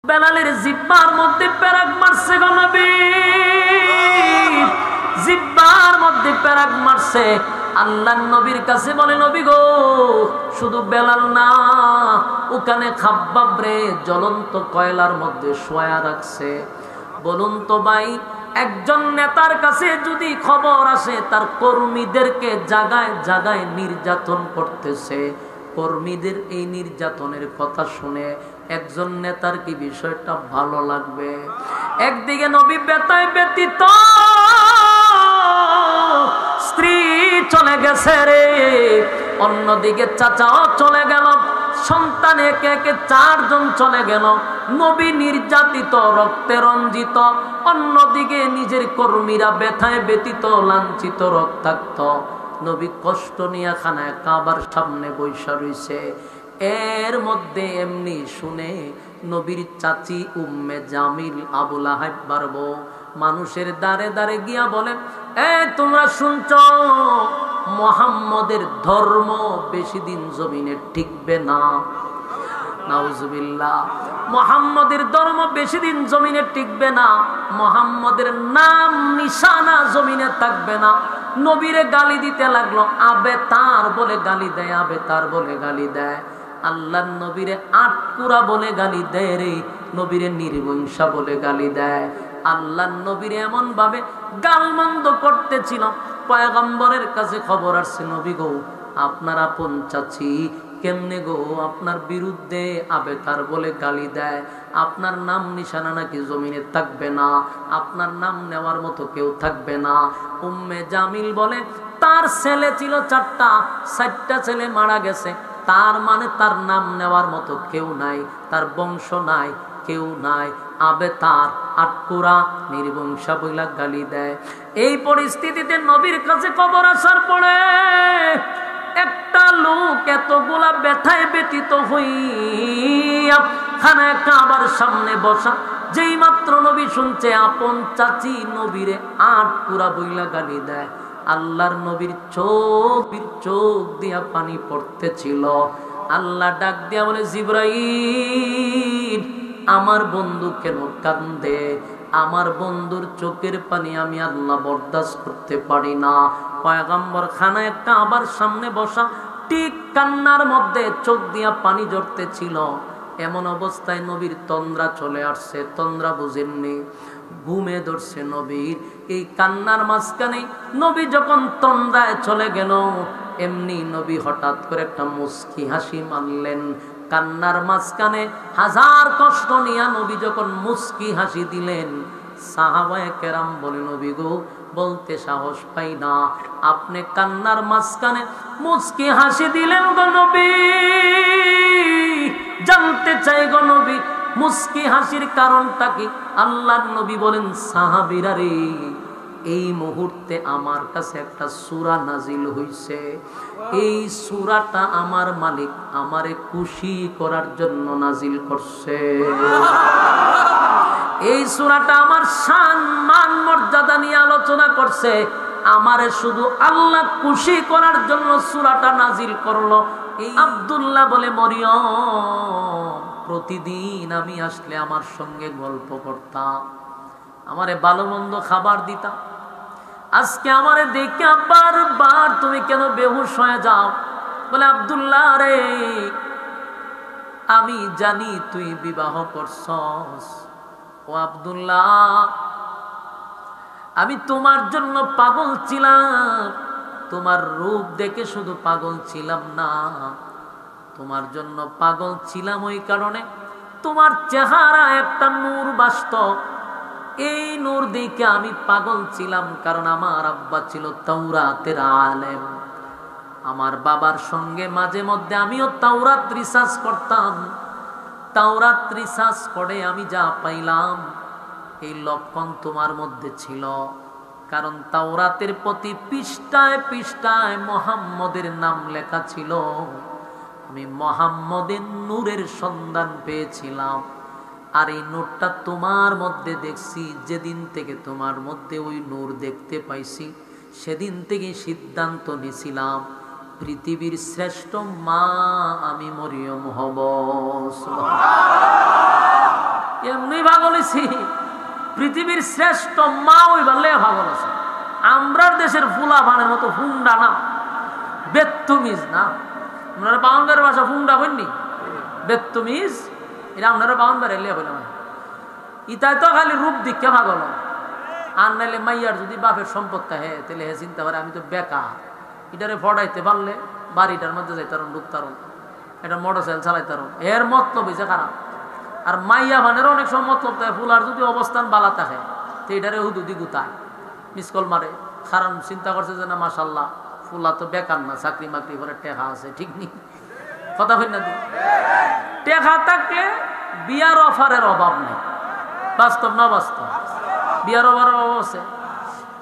বেলালের জিব্বার মধ্যে পেরাক মারছে গো নবী, জিব্বার মধ্যে পেরাক মারছে। আল্লাহর নবীর কাছে বলে, নবী গো, শুধু বেলাল না, ওখানে খাব্বাব রে জ্বলন্ত কয়লার মধ্যে শোয়া রাখছে। বলুন তো ভাই, একজন নেতার কাছে যদি খবর আসে তার কর্মীদেরকে জায়গায় জায়গায় নির্যাতন করতেছে, কর্মীদের এই নির্যাতনের কথা শুনে একজন নেতার কি বিষয়টা ভালো লাগবে? একদিকে নবী ব্যথায় ব্যতীত, স্ত্রী চলে গেছে রে, অন্যদিকে চাচাও চলে গেল, সন্তান একে একে 4 জন চলে গেল। নবী নির্যাতিত, রক্তে রঞ্জিত, অন্যদিকে নিজের কর্মীরা ব্যথায় ব্যতীত, লাঞ্ছিত, রক্তাক্ত। নবী কষ্ট নিয়ে খানায় কাবার সামনে বৈশা রইছে। এর মধ্যে এমনি শুনে নবীর চাচি উম্মে জামিল আবু লাহাব বারবো মানুষের দাঁড়ে দাঁড়ে গিয়া বলে, তোমরা শুনছ মুহাম্মদের ধর্ম বেশি দিন জমিনে টিকবে না। নাউজুবিল্লাহ, মুহাম্মদের ধর্ম বেশি দিন জমিনে টিকবে না, মুহাম্মদের নাম নিশানা জমিনে থাকবে না। নবীরে গালি দিতে লাগলো, আবে তার বলে গালি দেয়, আবে তার বলে গালি দেয়। আল্লাহর নবীরে আটকুরা বলে গালি দেয় রে, নবীরে নির্বংশা বলে গালি দেয়। আল্লাহর নবীরে এমন ভাবে গালমন্দ করতেছিল, পয়গম্বরের কাছে খবর আসছে, নবী গো, আপনার আপন চাচি কেমনে গো আপনার বিরুদ্ধে আবে তার বলে গালি দেয়, আপনার নাম নিশানা নাকি জমিনে থাকবে না, আপনার নাম নেওয়ার মতো কেউ থাকবে না। উম্মে জামিল বলে, তার ছেলে ছিল 4টা ছেলে মারা গেছে, তার মানে তার নাম নেওয়ার মতো কেউ নাই, তার বংশ নাই, কেউ নাই। আবে তার আটকুরা নির্বংশা বইলা গালি দেয়। এই পরিস্থিতিতে নবীর কাছে খবর আসার পরে একটা লোক এতগুলা ব্যথায় ব্যতীত হইয়া খানায় কাবার সামনে বসা, যেই মাত্র নবী শুনছে আপন চাচি নবীরে আটকুরা বইলা গালি দেয়, আল্লাহর নবীর চোখ দিয়া পানি পড়তেছিল। আল্লাহ ডাক দিয়া বলে, জিবরাইল, আমার বন্ধু কেন কান্দে? আমার বন্ধুর চোখের পানি আমি আল্লাহ বরদাস্ত করতে পারি না। পয়গম্বর খানায় কাবার সামনে বসা, ঠিক কান্নার মধ্যে চোখ দিয়া পানি ঝরতেছিল। এমন অবস্থায় নবীর তন্দ্রা চলে আসছে। তন্দ্রা বুঝেননি, ঘুমে ধরছে নবীর। এই কান্নার মাঝখানে নবী যখন তন্দ্রায় চলে গেল, এমনি নবী হঠাৎ করে একটা মুস্কি হাসি মারলেন। কান্নার মাঝখানে হাজার কষ্ট নিয়ে নবী যখন মুস্কি হাসি দিলেন, সাহাবায়ে কেরাম বলে, নবী গো, বলতে সাহস পাই না, আপনি কান্নার মাঝখানে মুস্কি হাসি দিলেন গো নবী। জানতে চাই গো নবী, মুস্কি হাসির কারণটা কি? আল্লাহর নবী বলেন, সাহাবীরা রে, এই মুহূর্তে আমার কাছে একটা সূরা নাজিল হইছে। এই সূরাটা আমার মালিক আমারে খুশি করার জন্য নাজিল করছে। এই সূরাটা আমার শান মান মর্যাদা নিয়ে আলোচনা করছে। আমারে শুধু আল্লাহ খুশি করার জন্য সূরাটা নাজিল করলো। এই আব্দুল্লাহ বলে, মরিয়ম প্রতিদিন আমি আসলে আমার সঙ্গে গল্প করতাম, আমারে ভালো মন্দ খাবার দিতাম। আজকে আমারে দেখে বারবার তুমি কেন বেহুশ হয়ে যাও? বলে, আব্দুল্লাহ রে, আমি জানি তুই বিবাহ করছস। ও আব্দুল্লাহ, আমি তোমার জন্য পাগল ছিলাম। তোমার রূপ দেখে শুধু পাগল ছিলাম না, তোমার জন্য পাগল ছিলাম ওই কারণে তোমার চেহারা একটা নূর বাস্তব। এই নূর দেখে আমি পাগল ছিলাম, কারণ আমার আব্বা ছিল তাওরাতের আলেম। আমার বাবার সঙ্গে মাঝে মধ্যে আমিও তাওরাত রিসার্চ করতাম। তাওরাত রিসার্চ করে আমি যা পাইলাম, এই লক্ষণ তোমার মধ্যে ছিল। কারণ তাওরাতের প্রতি পৃষ্ঠায় পৃষ্ঠায় মুহাম্মদের নাম লেখা ছিল। আমি মুহাম্মদের নূরের সন্ধান পেয়েছিলাম। আর এই নূরটা তোমার মধ্যে দেখছি। যেদিন থেকে তোমার মধ্যে ওই নূর দেখতে পাইছি, সেদিন থেকে সিদ্ধান্ত নিয়েছিলাম পৃথিবীর শ্রেষ্ঠ মা আমি মরিয়ম হব। এমনি পাগল হইছি, পৃথিবীর শ্রেষ্ঠ মা ওই বললে পাগল আছে। আমরার দেশের ফুলা ভানের মতো ফুন্ডা না, বেত্তুমিজ না। আপনারা বাউন্ডারের ভাষা ফুন্ডা বলনি, বেত্তুমিজ। এটা আপনারা বাউন্ডারে লিয়া বললাম, ইতাই তো খালি রূপ দিকে পাগল। আর নাইলে মাইয়ার যদি বাপের সম্পদ থাকে তাহলে হে চিন্তা করে আমি তো বেকার, এটারে ফড়াইতে পারলে বাড়িটার মধ্যে যাইতারম, ঢুকতারম, এটা মোটরসাইকেল চালাইতারম, এর মতলব হয়েছে খারাপ। আর মাইয়া ভানের অনেক সময় মতলব থাকে, ফুলার যদি অবস্থান বালা থাকে তো এটারে হুদুদি গুতায়, মিসকল মারে। কারণ চিন্তা করছে যে না মাশাল্লাহ ফুলা তো বেকার না, চাকরি মাকরি করে টেকা আছে, ঠিক নেই কথা হই না? টেকা থাকলে বিয়ার অফারের অভাব নেই, বাস্তব না বাস্তব? বিয়ার অফারের অভাব আছে,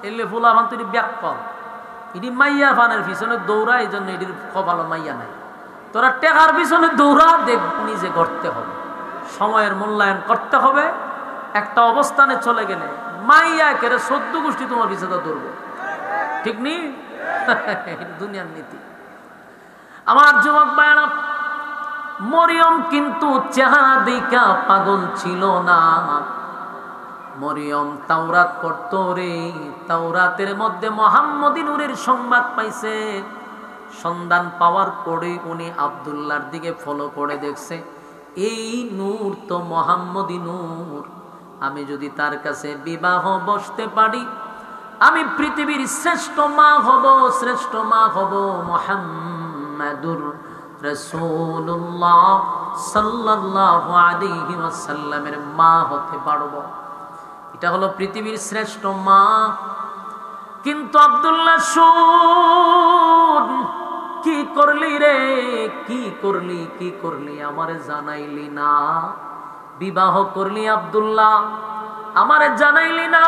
এলে ফুলা ভান তুই ব্যাক পাও, এটি মাইয়া ফানের পিছনে দৌড়া, এই জন্য এটির কপালো মাইয়া নাই। তোরা টেকার পিছনে দৌড়া, দেখ নিজে করতে হবে, সময়ের মূল্যায়ন করতে হবে। একটা অবস্থানে চলে গেলে মাইয়া কেড়ে 14 গোষ্ঠী তোমার পিছনে দৌড়বে, ঠিক নেই? দুনিয়ার নীতি। আমার যুবক ভাইরা, মরিয়ম কিন্তু চেহারা দেখা পাগল ছিল না। মরিয়ম তাওরাত পড়ত রে, তাওরাতের মধ্যে মুহাম্মদী নূরের সংবাদ পাইছে। সন্ধান পাওয়ার পরে উনি আব্দুল্লাহর দিকে ফলো করে দেখছে, এই নূর তো মুহাম্মদী নূর। আমি যদি তার কাছে বিবাহ বসতে পারি, আমি পৃথিবীর শ্রেষ্ঠ মা হব, শ্রেষ্ঠ মা হব, মুহাম্মাদুর রাসূলুল্লাহ সাল্লাল্লাহু আলাইহি ওয়াসাল্লামের মা হতে পারব। এটা হলো পৃথিবীর শ্রেষ্ঠ মা। কিন্তু আব্দুল্লাহ শুন, কি করলি রে, কি করলি, কি করলি, আমারে জানাইলি না? বিবাহ করলি আব্দুল্লাহ, আমারে জানাইলি না?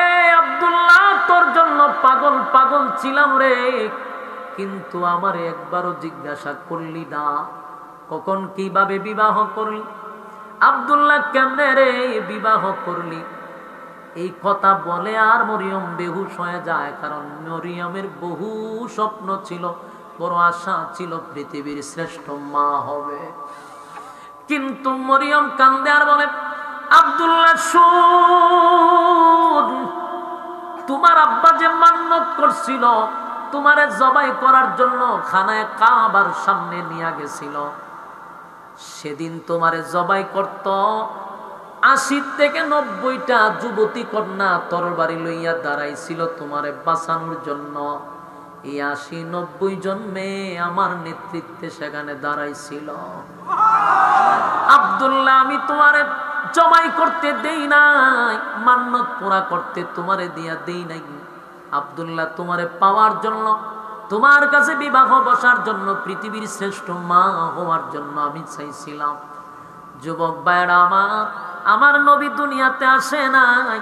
এ আব্দুল্লাহ, তোর জন্য পাগল পাগল ছিলাম রে, কিন্তু আমারে একবারও জিজ্ঞাসা করলি না কখন কিভাবে বিবাহ করলি? আব্দুল্লাহ কেমনে রে বিবাহ করলি? এই কথা বলে আর মরিয়ম বেহুশ হয়ে যায়। কারণ মরিয়মের বহু স্বপ্ন ছিল, বড় আশা ছিল পৃথিবীর শ্রেষ্ঠ মা হবে। কিন্তু মরিয়ম কান্দে আর বলে, আব্দুল্লাহ শুন, তোমার আব্বা যে মান্নত করছিল তোমারে জবাই করার জন্য খানায় কাবার সামনে নিয়ে গেছিল, সেদিন তোমারে জবাই করত 80 থেকে 90টা যুবতী কন্যা তরবারি লইয়া দাঁড়াইছিল তোমারে বাঁচানোর জন্য। এই 80-90 জন মেয়ে আমার নেতৃত্বে সেখানে দাঁড়াইছিল। আব্দুল্লাহ, আমি তোমারে জবাই করতে দেই নাই, মান্নত পুরা করতে তোমারে দিয়া দেই নাই। আব্দুল্লাহ, তোমারে পাওয়ার জন্য, তোমার কাছে বিবাহ বসার জন্য, পৃথিবীর শ্রেষ্ঠ মা হওয়ার জন্য আমি চাইছিলাম। যুবক ভাইরা আমার নবী দুনিয়াতে আসে নাই,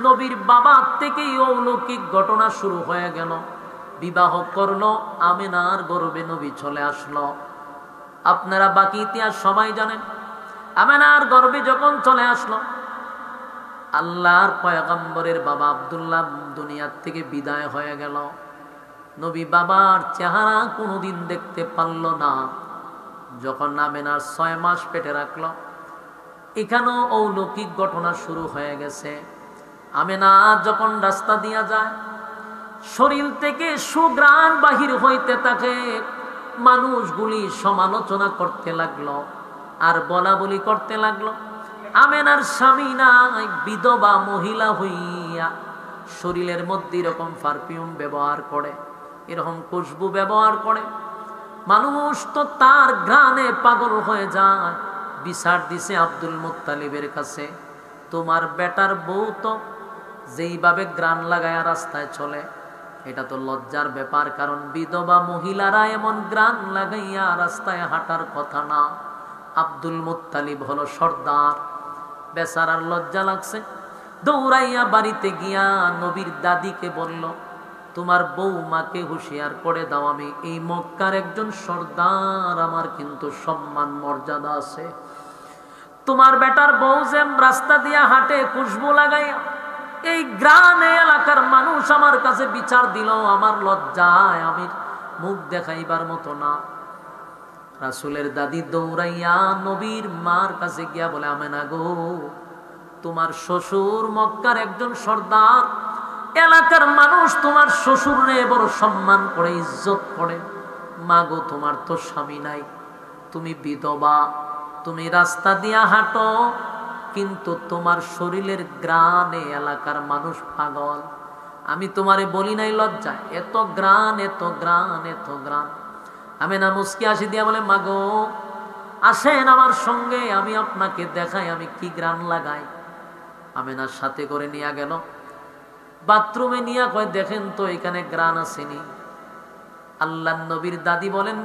নবীর বাবা থেকেই অলৌকিক ঘটনা শুরু হয়ে গেল। বিবাহ করলো, আমেনার গর্ভে নবী চলে আসলো। আপনারা বাকি ইতিহাস সবাই জানেন। আমেনার গর্ভে যখন চলে আসলো, আল্লাহর পয়গম্বরের বাবা আব্দুল্লাহ দুনিয়ার থেকে বিদায় হয়ে গেল। নবী বাবার চেহারা কোনোদিন দেখতে পারল না। যখন আমেনার 6 মাস পেটে রাখলো, এখানেও অলৌকিক ঘটনা শুরু হয়ে গেছে। আমেনা যখন রাস্তা দিয়া যায়, শরীর থেকে সুঘ্রাণ বাহির হইতে থাকে। মানুষগুলি সমালোচনা করতে লাগলো আর বলা বলি করতে লাগলো, আমেনার স্বামী নাই, বিধবা মহিলা হইয়া শরীরের মধ্যে এরকম পারফিউম ব্যবহার করে, এরকম খুশবু ব্যবহার করে। মানুষ তো তার ঘ্রাণে পাগল হয়ে যায়। বিচার দিছে আব্দুল মুত্তালিবের কাছে, তোমার বেটার বউ তো যেইভাবে ঘ্রাণ লাগায় রাস্তায় চলে, এটা তো লজ্জার ব্যাপার। কারণ বিধবা মহিলারা এমন ঘ্রাণ লাগাইয়া রাস্তায় হাঁটার কথা না। আব্দুল মুত্তালিব হলো সর্দার, বেচারার লজ্জা লাগছে। দৌড়াইয়া বাড়িতে গিয়া নবীর দাদিকে বলল, তোমার বৌমাকে হুঁশিয়ার করে দাও, আমি এই মক্কার একজন সর্দার, আমার কিন্তু সম্মান মর্যাদা আছে। তোমার বেটার বউ যে রাস্তা দিয়া হাঁটে খুশবু লাগাইয়া, এই গ্রামে এলাকার মানুষ আমার কাছে বিচার দিল, আমার লজ্জায় আমি মুখ দেখাইবার মতো না। রাসূলের দাদি দৌড়াইয়া নবীর মার কাছে গিয়া বলে, আমেনা গো, তোমার শ্বশুর মক্কার একজন সর্দার, এলাকার মানুষ তোমার শ্বশুরে বড় সম্মান করে, ইজ্জত করে। মা গো, তোমার তো স্বামী নাই, তুমি বিধবা, তুমি রাস্তা দিয়া হাঁটো, কিন্তু তোমার শরীরের গ্রানে এলাকার মানুষ পাগল। আমি তোমারে বলি নাই লজ্জা, এত গ্রান, এত গ্রান, এত গ্রান। আমেনা মুস্কি হাসি দিয়া বলে, মা গো, আসেন আমার সঙ্গে, আমি আপনাকে দেখাই আমি কি গ্রান লাগাই। আমেনার সাথে করে নিয়ে গেল বাথরুমে, নিয়ে কয়, দেখেন তো এখানে গ্রান আসেনি। আল্লাহর নবীর দাদি বলেন,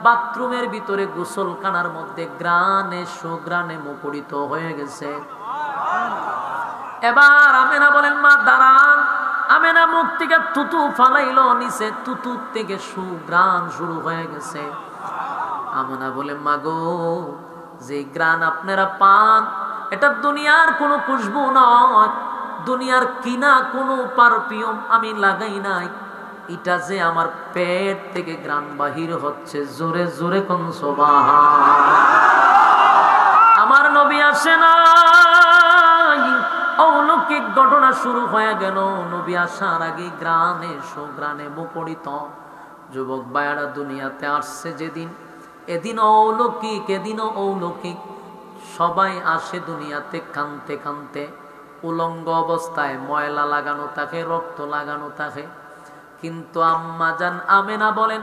বাথরুমের ভিতরে গোসলখানার মধ্যে গ্রানে সুগ্রানে মুখরিত হয়ে গেছে। এবার আমেনা বলেন, মা দাঁড়ান। আমেনা মুখ থেকে তুতু ফালাইল নিচে, তুতু থেকে সুগ্রান শুরু হয়ে গেছে। আমেনা বলে, মা গো, যে গ্রান আপনারা পান, এটা দুনিয়ার কোনো খুশবু নয়, দুনিয়ার কিনা কোনো পারফিউম আমি লাগাই নাই, এটা যে আমার পেট থেকে গ্রান বাহির হচ্ছে। জোরে জোরে কোন সুবহান। আমার নবী আসে নাই, অলৌকিক ঘটনা শুরু হয়ে গেল। নবী আসার আগে গ্রানে সুগ্রানে মুখরিত। যুবক ভাইয়ারা, দুনিয়াতে আসছে যেদিন, এদিন অলৌকিক, এদিনও অলৌকিক। সবাই আসে দুনিয়াতে কানতে কানতে, উলঙ্গ অবস্থায়, ময়লা লাগানো থাকে, রক্ত লাগানো থাকে। কিন্তু আম্মা জান আমেনা বলেন,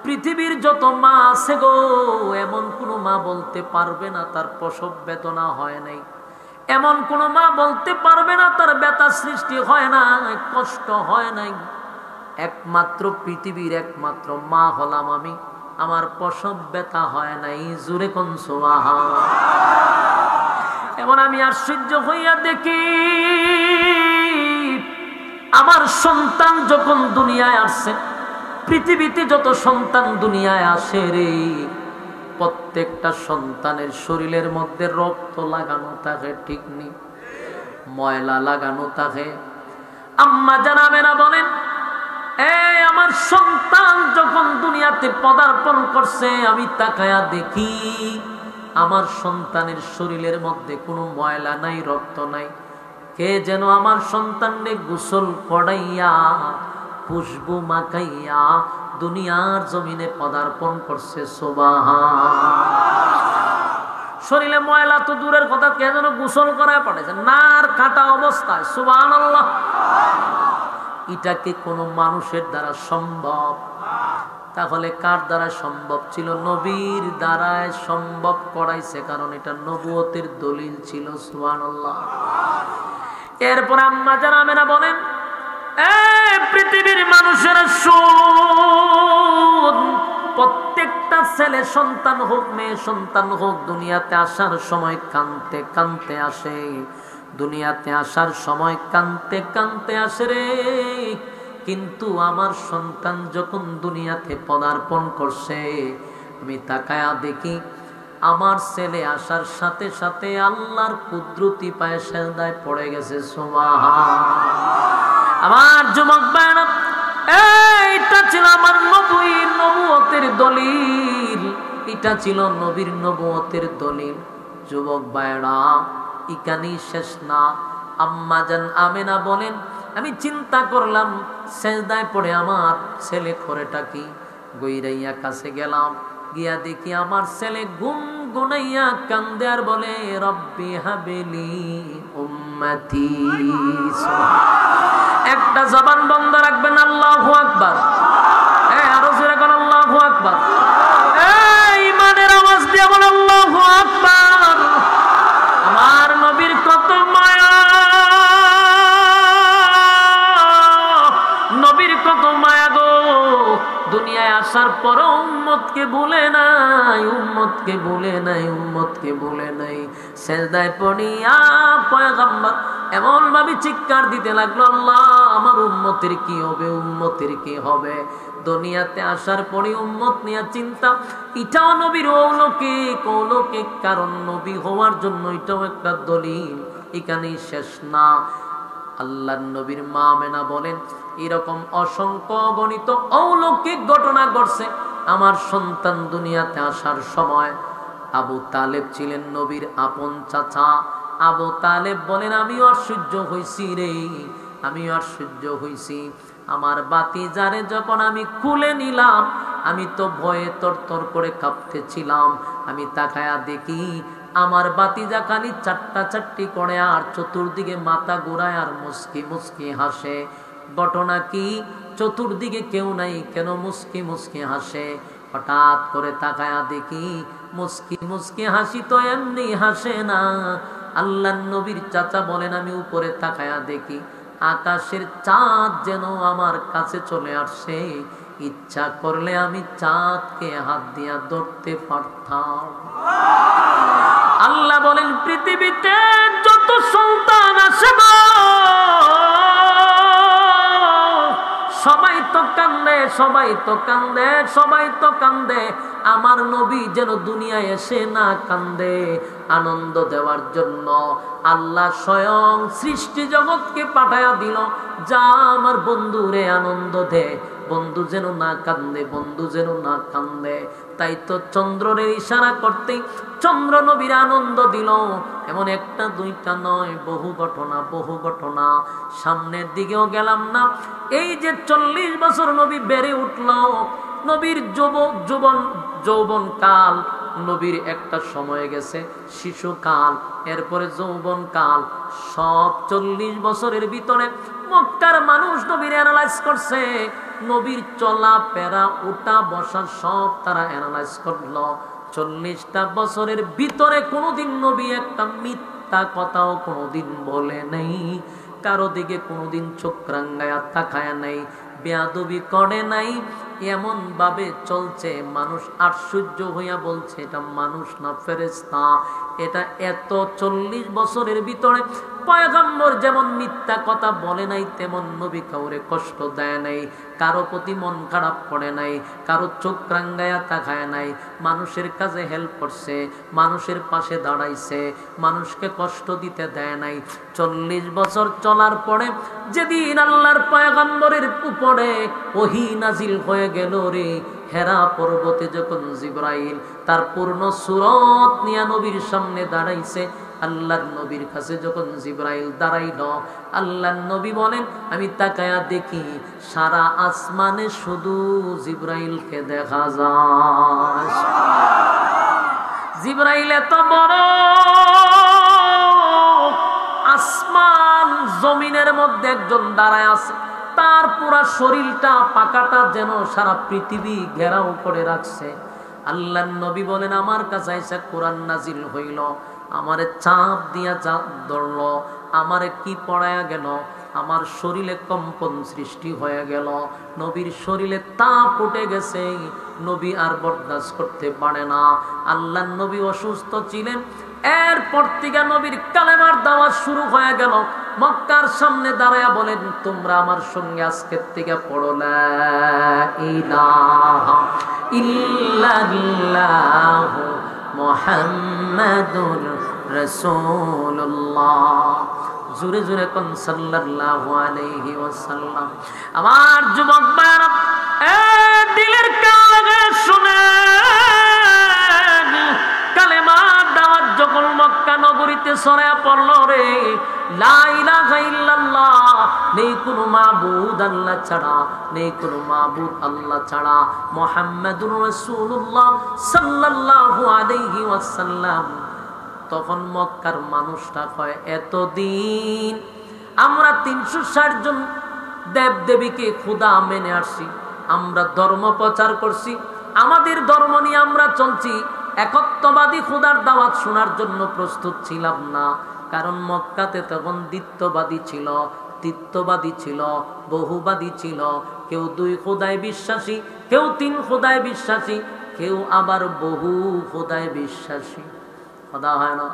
পৃথিবীর যত মা আছে গো, এমন কোন মা বলতে পারবে না তার প্রসব বেদনা হয় নাই, এমন কোন মা বলতে পারবে না তার ব্যথা সৃষ্টি হয় নাই, কষ্ট হয় নাই। একমাত্র পৃথিবীর একমাত্র মা হলাম আমি, আমার প্রসব ব্যথা হয় নাই। জোরে কোন সুবহান। এমন আমি আশ্চর্য হইয়া দেখি, আমার সন্তান যখন দুনিয়ায় আসছে, পৃথিবীতে যত সন্তান দুনিয়ায় আসে রে, প্রত্যেকটা সন্তানের শরীরের মধ্যে রক্ত লাগানো থাকে, ঠিক নেই, ময়লা লাগানো থাকে। আম্মা জানাবে না বলেন, আমার সন্তান যখন দুনিয়াতে পদার্পণ করছে, আমি তাকায়া দেখি আমার সন্তানের শরীরের মধ্যে কোনো ময়লা নাই, রক্ত নাই। কে যেন আমার সন্তানকে গোসল করাইয়া, খুশবু মাখাইয়া দুনিয়ার জমিনে পদার্পণ করছে। সুবহান। শরীরে ময়লা তো দূরের কথা, কে যেন গোসল করায় পাঠাইছে, নার কাটা অবস্থায়। সুবহানাল্লাহ। এটা কি কোনো মানুষের দ্বারা সম্ভব? তাহলে কার দ্বারা সম্ভব ছিল? নবীর দ্বারায় সম্ভব করাইছে, কারণ এটা নবুয়তের দলিল ছিল। সুবহানাল্লাহ। এরপর আম্মা জান আমেনা বলেন, পৃথিবীর মানুষেরা শুন, প্রত্যেকটা ছেলে সন্তান হোক, মেয়ে সন্তান হোক, দুনিয়াতে আসার সময় কানতে কানতে আসে, দুনিয়াতে আসার সময় কানতে কানতে আসে রে। কিন্তু আমার সন্তান যখন দুনিয়াতে পদার্পণ করছে, আমি তাকায়া দেখি আমার ছেলে আসার সাথে সাথে আল্লাহর কুদরতি পায়ে সেজদায় পড়ে গেছে। সুবহান। আমার যুবক ভাইরা, এইটা ছিল আমার নবুয়তের দলিল, এটা ছিল নবীর নবুয়তের দলিল। যুবক ভাইরা, ইকানি শেষ না। আম্মা জান আমেনা বলেন, আমি চিন্তা করলাম সেজদায় পড়ে আমার ছেলে করেটা কি। গইরাইয়া কাছে গেলাম, গিয়া দেখি আমার ছেলে গুনগুনাইয়া কান্দে আর বলে, রব্বি হাবিলি উম্মতি। একটা জবান বন্ধ রাখবেন, আল্লাহু আকবার। আরো জোরে বলেন আল্লাহু আকবার। ইমানের আওয়াজ দিয়ে বলেন আল্লাহু আকবার। আমার নবীর কত মায়া, নবীর কত মায়া গো। দুনিয়ায় আসার পর উম্মতকে ভুলে নাই, উম্মতকে ভুলে নাই, উম্মতকে ভুলে নাই। সেজদায় পড়িয়া পয়গম্বর এমন ভাবে চিৎকার দিতে লাগলো, আল্লাহ আমার উম্মতের কি হবে, উম্মতের কি হবে। দুনিয়াতে আসার পরে উম্মত নিয়ে চিন্তা, এটাও নবীর অলৌকিক, অলৌকিক। কারণ নবী হওয়ার জন্য এটাও একটা দলিল। এখানেই শেষ না। আল্লাহর নবীর মা আমেনা বলেন, এরকম অসংখ্য গণিত অলৌকিক ঘটনা ঘটছে। আমার সন্তান দুনিয়াতে আসার সময় আবু তালেব ছিলেন নবীর আপন চাচা। আবু তালেব বলেন আমি অসহ্য হইছি রে, আমি অসহ্য হইছি। আমার ভাতিজারে যখন আমি খুলে নিলাম, আমি তো ভয়ে তরতর করে কাঁপতেছিলাম। আমি তাকায়া দেখি আমার ভাতিজা খালি চাট্টা চাট্টি করে আর চতুর্দিকে মাথা ঘুরায় আর মুস্কি মুস্কি হাসে। ঘটনা কি? চতুর্দিকে কেউ নাই, কেন মুস্কি মুস্কি হাসে? হঠাৎ করে তাকায়া দেখি মুস্কি মুস্কি হাসি তো এমনি হাসে না। আল্লাহর নবীর চাচা বলেন আমি উপরে তাকায়া দেখি আকাশের চাঁদ যেন আমার কাছে চলে আসছে। ইচ্ছা করলে আমি চাঁদকে হাত দিয়া ধরতে পারতাম। আল্লাহ বলেন পৃথিবীতে যত সন্তান আসে সবাই তো কান্দে, সবাই তো কান্দে, সবাই তো কান্দে। আমার নবী যেন দুনিয়ায় এসে না কান্দে। আনন্দ দেওয়ার জন্য আল্লাহ স্বয়ং সৃষ্টি জগৎকে পাঠায়া দিল, যা আমার বন্ধুরে আনন্দ দে, বন্ধু যেন না কান্দে, বন্ধু যেন না কান্দে। তাই তো চন্দ্রের ইশারা করতে চন্দ্র নবীর আনন্দ দিল। এমন একটা দুইটা নয়, বহু ঘটনা, বহু ঘটনা। সামনের দিকেও গেলাম না। এই যে 40 বছর নবী বেড়ে উঠল, নবীর যৌবন কাল, নবীর একটা সময় গেছে শিশুকাল, এরপরে যৌবন কাল, সব 40 বছরের ভিতরে মক্কার মানুষ নবীর অ্যানালাইজ করছে। নবীর চলা ফেরা উঠা বসা সব তারা অ্যানালাইজ করলো। 40টা বছরের ভিতরে কোনোদিন নবী একটা মিথ্যা কথাও কোনোদিন বলে নেই, কারো দিকে কোনোদিন চোখ রাঙ্গায়া তাকায় নাই, বেয়াদবি করে নাই। এমন ভাবে চলছে মানুষ আশ্চর্য হইয়া বলছে এটা মানুষ না ফেরেশতা। এটা এত 40 বছরের ভিতরে পয়গম্বর যেমন মিথ্যা কথা বলে নাই, তেমন নবী কাউরে কষ্ট দেয় নাই, কারো প্রতি মন খারাপ করে নাই, কারো চোখ রাঙ্গায়া তাকায় নাই, মানুষের কাজে হেল্প করছে, মানুষের পাশে দাঁড়াইছে, মানুষকে কষ্ট দিতে দেয় নাই। 40 বছর চলার পরে যেদিন আল্লাহর পয়গম্বরের উপরে ওহী নাজিল হয়ে গেল রে, হেরা পর্বতে যখন জিবরাইল তার পূর্ণ সূরত নিয়ে নবীর সামনে দাঁড়াইছে, আল্লাহর নবীর কাছে যখন জিবরাইল দাঁড়াইল, আল্লাহর নবী বলেন আমি তাকায়া দেখি সারা আসমানে শুধু জিবরাইলকে দেখা যায়। জিবরাইল এত বড়, আসমান জমিনের মধ্যে একজন দাঁড়ায় আছে, তার পুরা শরীরটা পাকাটা যেন সারা পৃথিবী ঘেরাও করে রাখছে। আল্লাহর নবী বলেন আমার কাছে এসে কোরআন নাজিল হইল, আমারে চাপ দিয়া ধরল, আমারে কি পড়ায়া গেল, আমার শরীরে কম্পন সৃষ্টি হয়ে গেল, নবীর শরীরে তাপ উঠে গেছে, নবী আর বরদাস্ত করতে পারে না। আল্লাহর নবী অসুস্থ ছিলেন। এরপর থেকে নবীর কালেমার দাওয়াত শুরু হয়ে গেল। মক্কার সামনে দাঁড়ায়া বলেন তোমরা আমার সঙ্গে আজকের থেকে পড়ো লা ইলাহা ইল্লাল্লাহু মুহাম্মাদুর রাসূলুল্লাহ। জোরে জোরে কোন সাল্লাল্লাহু আলাইহি ওয়াসাল্লাম। আমার যুবক ভাইরা দিলের কান লাগিয়ে শুনেন, কালেমার দাওয়াত যখন মক্কা নগরীতে ছড়ায়া পড়ল রে, লা ইলাহা ইল্লাল্লাহ, নেই কোনো মাবুদ আল্লাহ ছাড়া, নেই কোনো মাবুদ আল্লাহ ছাড়া, মুহাম্মাদুর রাসূলুল্লাহ সাল্লাল্লাহু আলাইহি ওয়াসাল্লাম। তখন মক্কার মানুষটা কয় এতদিন আমরা 360 জন দেব দেবীকে খোদা মেনে আসছি, আমরা ধর্ম প্রচার করছি, আমাদের ধর্ম নিয়ে আমরা চলছি, একত্ববাদী খোদার দাওয়াত শোনার জন্য প্রস্তুত ছিলাম না। কারণ মক্কাতে তখন দ্বিত্ববাদী ছিল, তিত্ববাদী ছিল, বহুবাদী ছিল, কেউ 2 খোদায় বিশ্বাসী, কেউ 3 খোদায় বিশ্বাসী, কেউ আবার বহু খোদায় বিশ্বাসী। খোদা হয় না।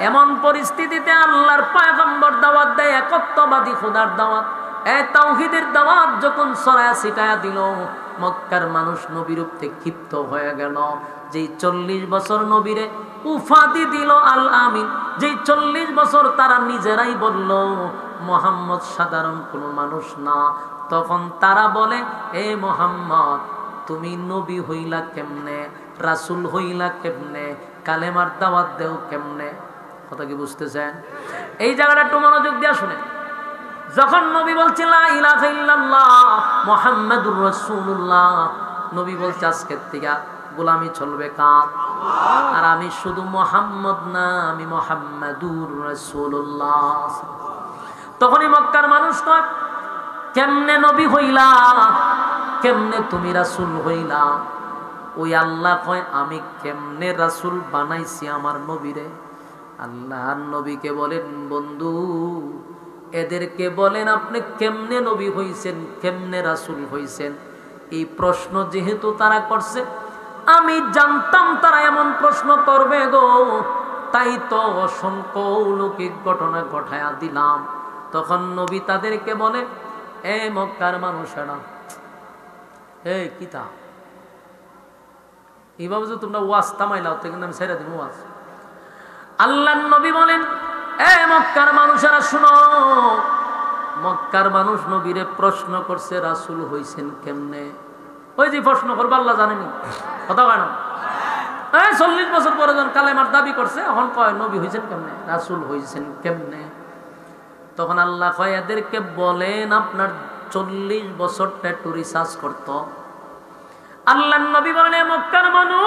এমন পরিস্থিতিতে আল্লাহর পয়গম্বর দাওয়াত দেয় একত্ববাদী খোদার দাওয়াত, তাওহীদের দাওয়াত যখন ছড়ায়া ছিটায়া দিল, মক্কার মানুষ নবীর উপরে ক্ষিপ্ত হয়ে গেল। যেই 40 বছর নবীরে উপাধি দিল আল আমিন, যেই 40 বছর তারা নিজেরাই বলল মুহাম্মদ সাধারণ কোনো মানুষ না, তখন তারা বলে এ মুহাম্মদ তুমি নবী হইলা কেমনে, রাসূল হইলা কেমনে, কালেমার দাওয়াত দেও কেমনে? কথা কি বুঝতেছেন? এই জায়গাটা একটু মনোযোগ দিয়ে শুনেন। যখন নবী বলছে লা ইলাহা ইল্লাল্লাহ মুহাম্মাদুর রাসূলুল্লাহ, নবী বলছে আজকের থেকে গোলামি চলবে কার? আর আমি শুধু মুহাম্মদ না, আমি মুহাম্মাদুর রাসূলুল্লাহ। তখনই মক্কার মানুষ কয়, কেমনে নবী হইলা, কেমনে তুমি রাসূল হইলা? ওই আল্লাহ কয়, আমি কেমনে রাসূল বানাইছি আমার নবীরে? আল্লাহর নবীকে বলেন, বন্ধু এদেরকে বলেন আপনি কেমনে নবী হইছেন, কেমনে রাসূল হইছেন? এই প্রশ্ন যেহেতু তারা করছে, আমি জানতাম তারা এমন প্রশ্ন করবে গো, তাই তো অসংখ্য অলৌকিক ঘটনা ঘটায়া দিলাম। তখন নবী তাদেরকে বলে, এ মক্কার মানুষেরা, এই কিতা এইভাবে যে তোমরা ওয়াজ থামাইলাও, কিন্তু আমি ছেড়ে দিন ওয়াজ। আল্লাহর নবী বলেন, এ মক্কার মানুষেরা শুনো। মক্কার মানুষ নবীরে প্রশ্ন করছে, রাসূল হইছেন কেমনে? ওই যে প্রশ্ন করবো আল্লাহ জানেনি, কথা কেন? 40 বছর পরে যখন কালেমার দাবি করছে, এখন কয় নবী হইছেন কেমনে, রাসূল হইছেন কেমনে? তখন আল্লাহ কয়, এদেরকে বলেন আপনার 40 বছরটা একটু রিসার্চ করত। আল্লাহর নবী বলেন, মক্কার মানুষ,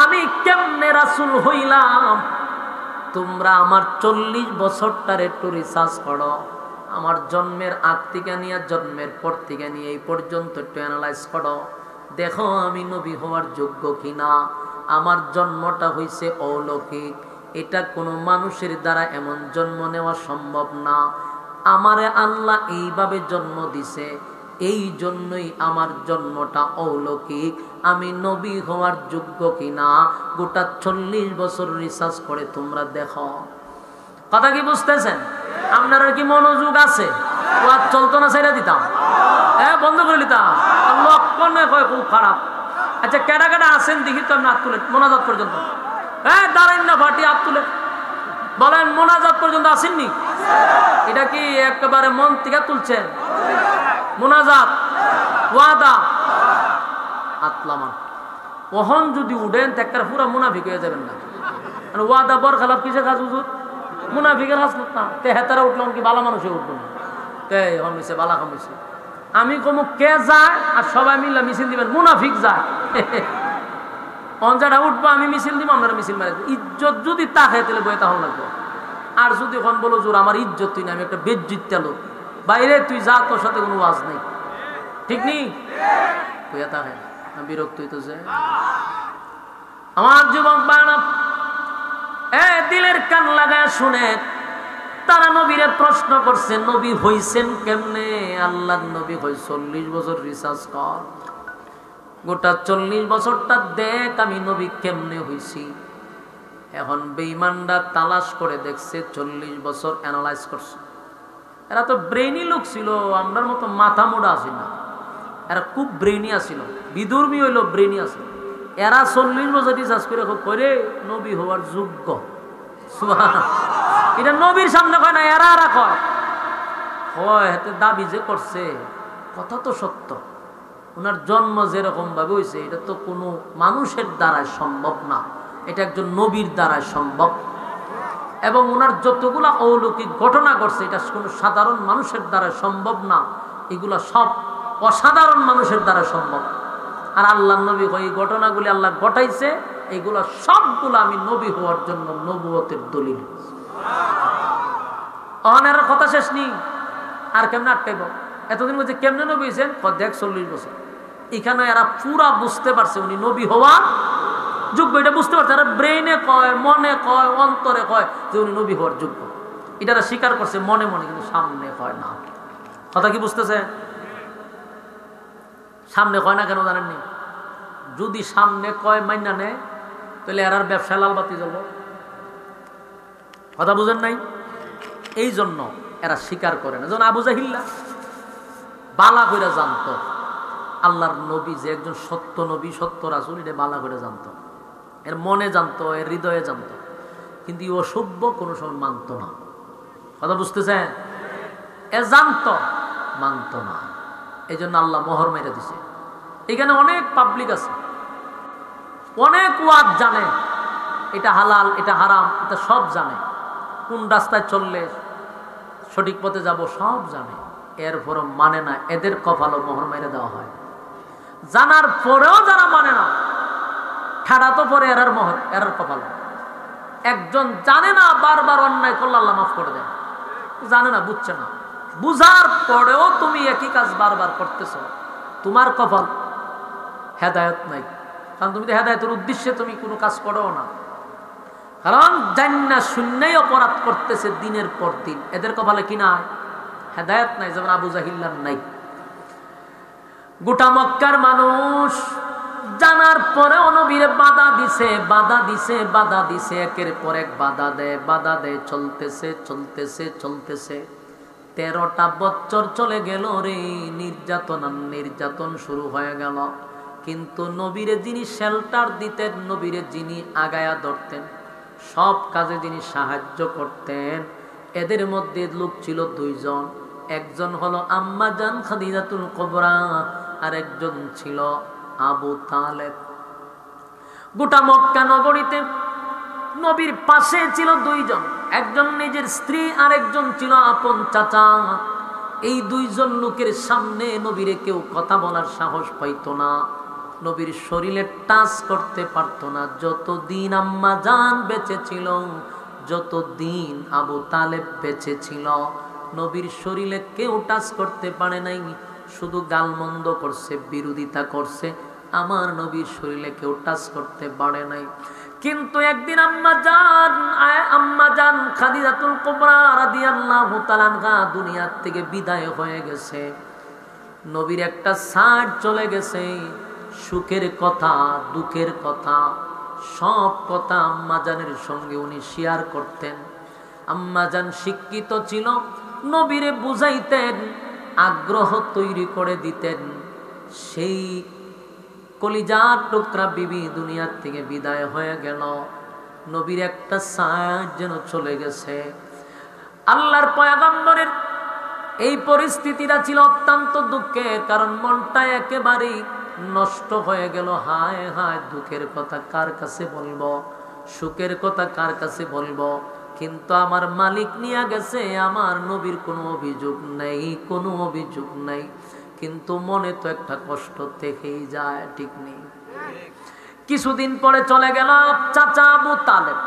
আমি কেমনে রাসূল হইলাম তোমরা আমার 40 বছরটার একটু রিসার্চ করো। আমার জন্মের আগ থেকে নিয়ে জন্মের পর থেকে নিয়ে এই পর্যন্ত একটু অ্যানালাইজ করো, দেখো আমি নবী হওয়ার যোগ্য কিনা। আমার জন্মটা হইছে অলৌকিক, এটা কোনো মানুষের দ্বারা এমন জন্ম নেওয়া সম্ভব না। আমারে আল্লাহ এইভাবে জন্ম দিছে, এই জন্যই আমার জন্মটা অলৌকিক। আমি নবী হওয়ার যোগ্য কিনা গোটা 40 বছর রিসার্চ করে তোমরা দেখো। কথা কি বুঝতেছেন? আপনারা কি মনোযোগ আছে? ওয়াজ চলতো না, ছেড়ে দিতাম, বন্ধ করে দিতাম। লক্ষণে হয় খুব খারাপ। আচ্ছা কেডা কেডা আছেন দেখি তো, আপনি হাত তুলেন মোনাজাত পর্যন্ত। দাঁড়ান না ফাটি, হাত তুলে বলেন মোনাজাত পর্যন্ত আসেননি? এটা কি একেবারে মন থেকে তুলছেন? মোনাজাত ওয়াদা আতলামা ওহন যদি উঠেন তেকার পুরা মুনাফিক হয়ে যাবেন না। ওয়াদা বর খালাপ কিসে কাজ হুজুর? মুনাফিকের হাস না। তে হেতারা উঠলাম কি বালা মানুষে উঠবো না? তে হন হইছে বালা কাম হইছে। আমি কমু কে যায় আর সবাই মিলে মিছিল দিবেন, মুনাফিক যায়। পঞ্চাটা উঠবো, আমি মিছিল দিব, আপনারা মিছিল মারি। ইজ্জত যদি তাকে তাহলে বই তাহলে লাগবে। আর যদি এখন বলো জোর আমার ইজ্জত তুই না, আমি একটা বেজ্জিত লোক, বাইরে তুই যা, তোর সাথে কোনো ওয়াজ নেই, ঠিক নেই? তুই তাকে বিরক্ত হইতেছে। আমার যুবক বানা দিলের কান লাগায় শুনে, তারা নবীরে প্রশ্ন করছে নবী হইছেন কেমনে? আল্লাহর নবী হয় 40 বছর রিসার্চ কর, গোটা 40 বছরটা দেখ আমি নবী কেমনে হইছি। এখন বেঈমানরা তালাশ করে দেখছে, 40 বছর অ্যানালাইজ করছে। এরা তো ব্রেইনি লোক ছিল, আমরার মতো মাথা মোড়া আসি না। এরা খুব ব্রেইনি আসিল, বিদুর্মী হইল, ব্রেইনি আসিল। এরা 40 বছর রিসার্চ করে নবী হওয়ার যোগ্য। এটা নবীর সামনে কয় না, এরা কয় হাতে দাবি যে করছে কথা তো সত্য। ওনার জন্ম যেরকম ভাবে হয়েছে, এটা তো কোনো মানুষের দ্বারাই সম্ভব না, এটা একজন নবীর দ্বারাই সম্ভব। এবং ওনার যতগুলা অলৌকিক ঘটনা ঘটছে, এটা কোনো সাধারণ মানুষের দ্বারা সম্ভব না, এগুলা সব অসাধারণ মানুষের দ্বারা সম্ভব। আর আল্লাহ নবী এই ঘটনাগুলি আল্লাহ ঘটাইছে, এইগুলা সবগুলো আমি নবী হওয়ার জন্য নবুয়তের দলিল। অহনের কথা শেষ নেই, আর কেমনে আটকাইব? এতদিন বলছে কেমনে নবী হয়েছেন, দেখ 40 বছর। এখানে এরা পুরা বুঝতে পারছে উনি নবী হওয়া যোগ্য, এটা বুঝতে পারছে। এরা ব্রেইনে কয়, মনে কয়, অন্তরে কয় যে উনি নবী হওয়ার যোগ্য। এটা স্বীকার করছে মনে মনে, কিন্তু সামনে কয় না। কথা কি বুঝতেছে? সামনে কয় না কেন জানেননি? যদি সামনে কয় মাইনা নেয়, তাহলে এরার ব্যবসায় লালবাতি জ্বলব। কথা বুঝেন নাই? এই জন্য এরা স্বীকার করে না। যেমন আবু জাহিল্লা বালা করে জানতো আল্লাহর নবী যে একজন সত্য নবী, সত্য রাসূল, এটা বালা করে জানতো। এর মনে জানতো, এর হৃদয়ে জানতো, কিন্তু অসভ্য কোনো সময় মানতো না। কথা বুঝতেছেন? এ জানতো, মানতো না। এই জন্য আল্লাহ মোহর মেরে দিছে। এখানে অনেক পাবলিক আছে, অনেক ওয়াজ জানে, এটা হালাল এটা হারাম এটা সব জানে, কোন রাস্তায় চললে সঠিক পথে যাব সব জানে, এরপরও মানে না। এদের কপালও মোহর মেরে দেওয়া হয়। জানার পরেও যারা মানে না, ঠাড়া তো পরে এরার মোহর, এরার কপাল। একজন জানে না, বারবার অন্যায় করলে আল্লাহ মাফ করে দেয়। জানে না, বুঝছে না, বুঝার পরেও তুমি একই কাজ বারবার করতেছ, তোমার কপাল, হেদায়েত নাই। কারণ তুমি তো হেদায়েতের উদ্দেশ্যে তুমি কোনো কাজ করো না। কারণ জান্না শূন্যই অপরাধ করতেছে দিনের পর দিন, এদের কপালে কি নাই? হেদায়েত নাই, যেমন আবু জাহিল্লার নাই। গোটা মক্কার মানুষ জানার পরেও নবীরে বাধা দিছে, বাধা দিছে, বাধা দিছে, একের পর এক বাধা দেয়, বাধা দেয়, চলতেছে চলতেছে চলতেছে। 13টা বছর চলে গেল রে, নির্যাতন আর নির্যাতন শুরু হয়ে গেল। কিন্তু নবীরে যিনি শেল্টার দিতেন, নবীরে যিনি আগায়া ধরতেন, সব কাজে যিনি সাহায্য করতেন, এদের মধ্যে লোক ছিল 2 জন। একজন হলো আম্মা জান খাদিজাতুল কুবরা, আর একজন ছিল আবু তালেব। গোটা মক্কা নগরীতে নবীর পাশে ছিল 2 জন, একজন নিজের স্ত্রী আর একজন ছিল আপন চাচা। এই 2 জন লোকের সামনে নবীরে কেউ কথা বলার সাহস পাইত না, নবীর শরীরে টাচ করতে পারত না। যতদিন আম্মা জান বেঁচে ছিল, যতদিন আবু তালেব বেঁচে ছিল, নবীর শরীরে কেউ টাচ করতে পারে নাই। শুধু গালমন্দ করছে, বিরোধিতা করছে, আমার নবীর শরীরে কেউ টাচ করতে পারে নাই। কিন্তু একদিন আম্মা জান খাদিজাতুল কুবরা রাদিয়াল্লাহু তাআলা আনহা দুনিয়ার থেকে বিদায় হয়ে গেছে। নবীর একটা সাইড চলে গেছে, সুখের কথা দুঃখের কথা সব কথা আম্মা জানের সঙ্গে উনি শেয়ার করতেন। আম্মা জান শিক্ষিত ছিল, নবীরে বুঝাইতেন, আগ্রহ তৈরি করে দিতেন। সেই কলিজার টুকরা বিবি দুনিয়ার থেকে বিদায় হয়ে গেল, নবীর একটা সাইড যেন চলে গেছে। আল্লাহর পয়গম্বরের এই পরিস্থিতিটা ছিল অত্যন্ত দুঃখের, কারণ মনটা একেবারেই নষ্ট হয়ে গেল। হায় হায়, দুঃখের কথা কার কাছে বলবো, সুখের কথা কার কাছে বলবো। কিন্তু আমার মালিক নিয়ে গেছে, আমার নবীর কোনো অভিযোগ নেই, কোনো অভিযোগ নেই। কিন্তু মনে তো একটা কষ্ট থেকেই যায়, ঠিক নেই? কিছুদিন পরে চলে গেল চাচা আবু তালেব।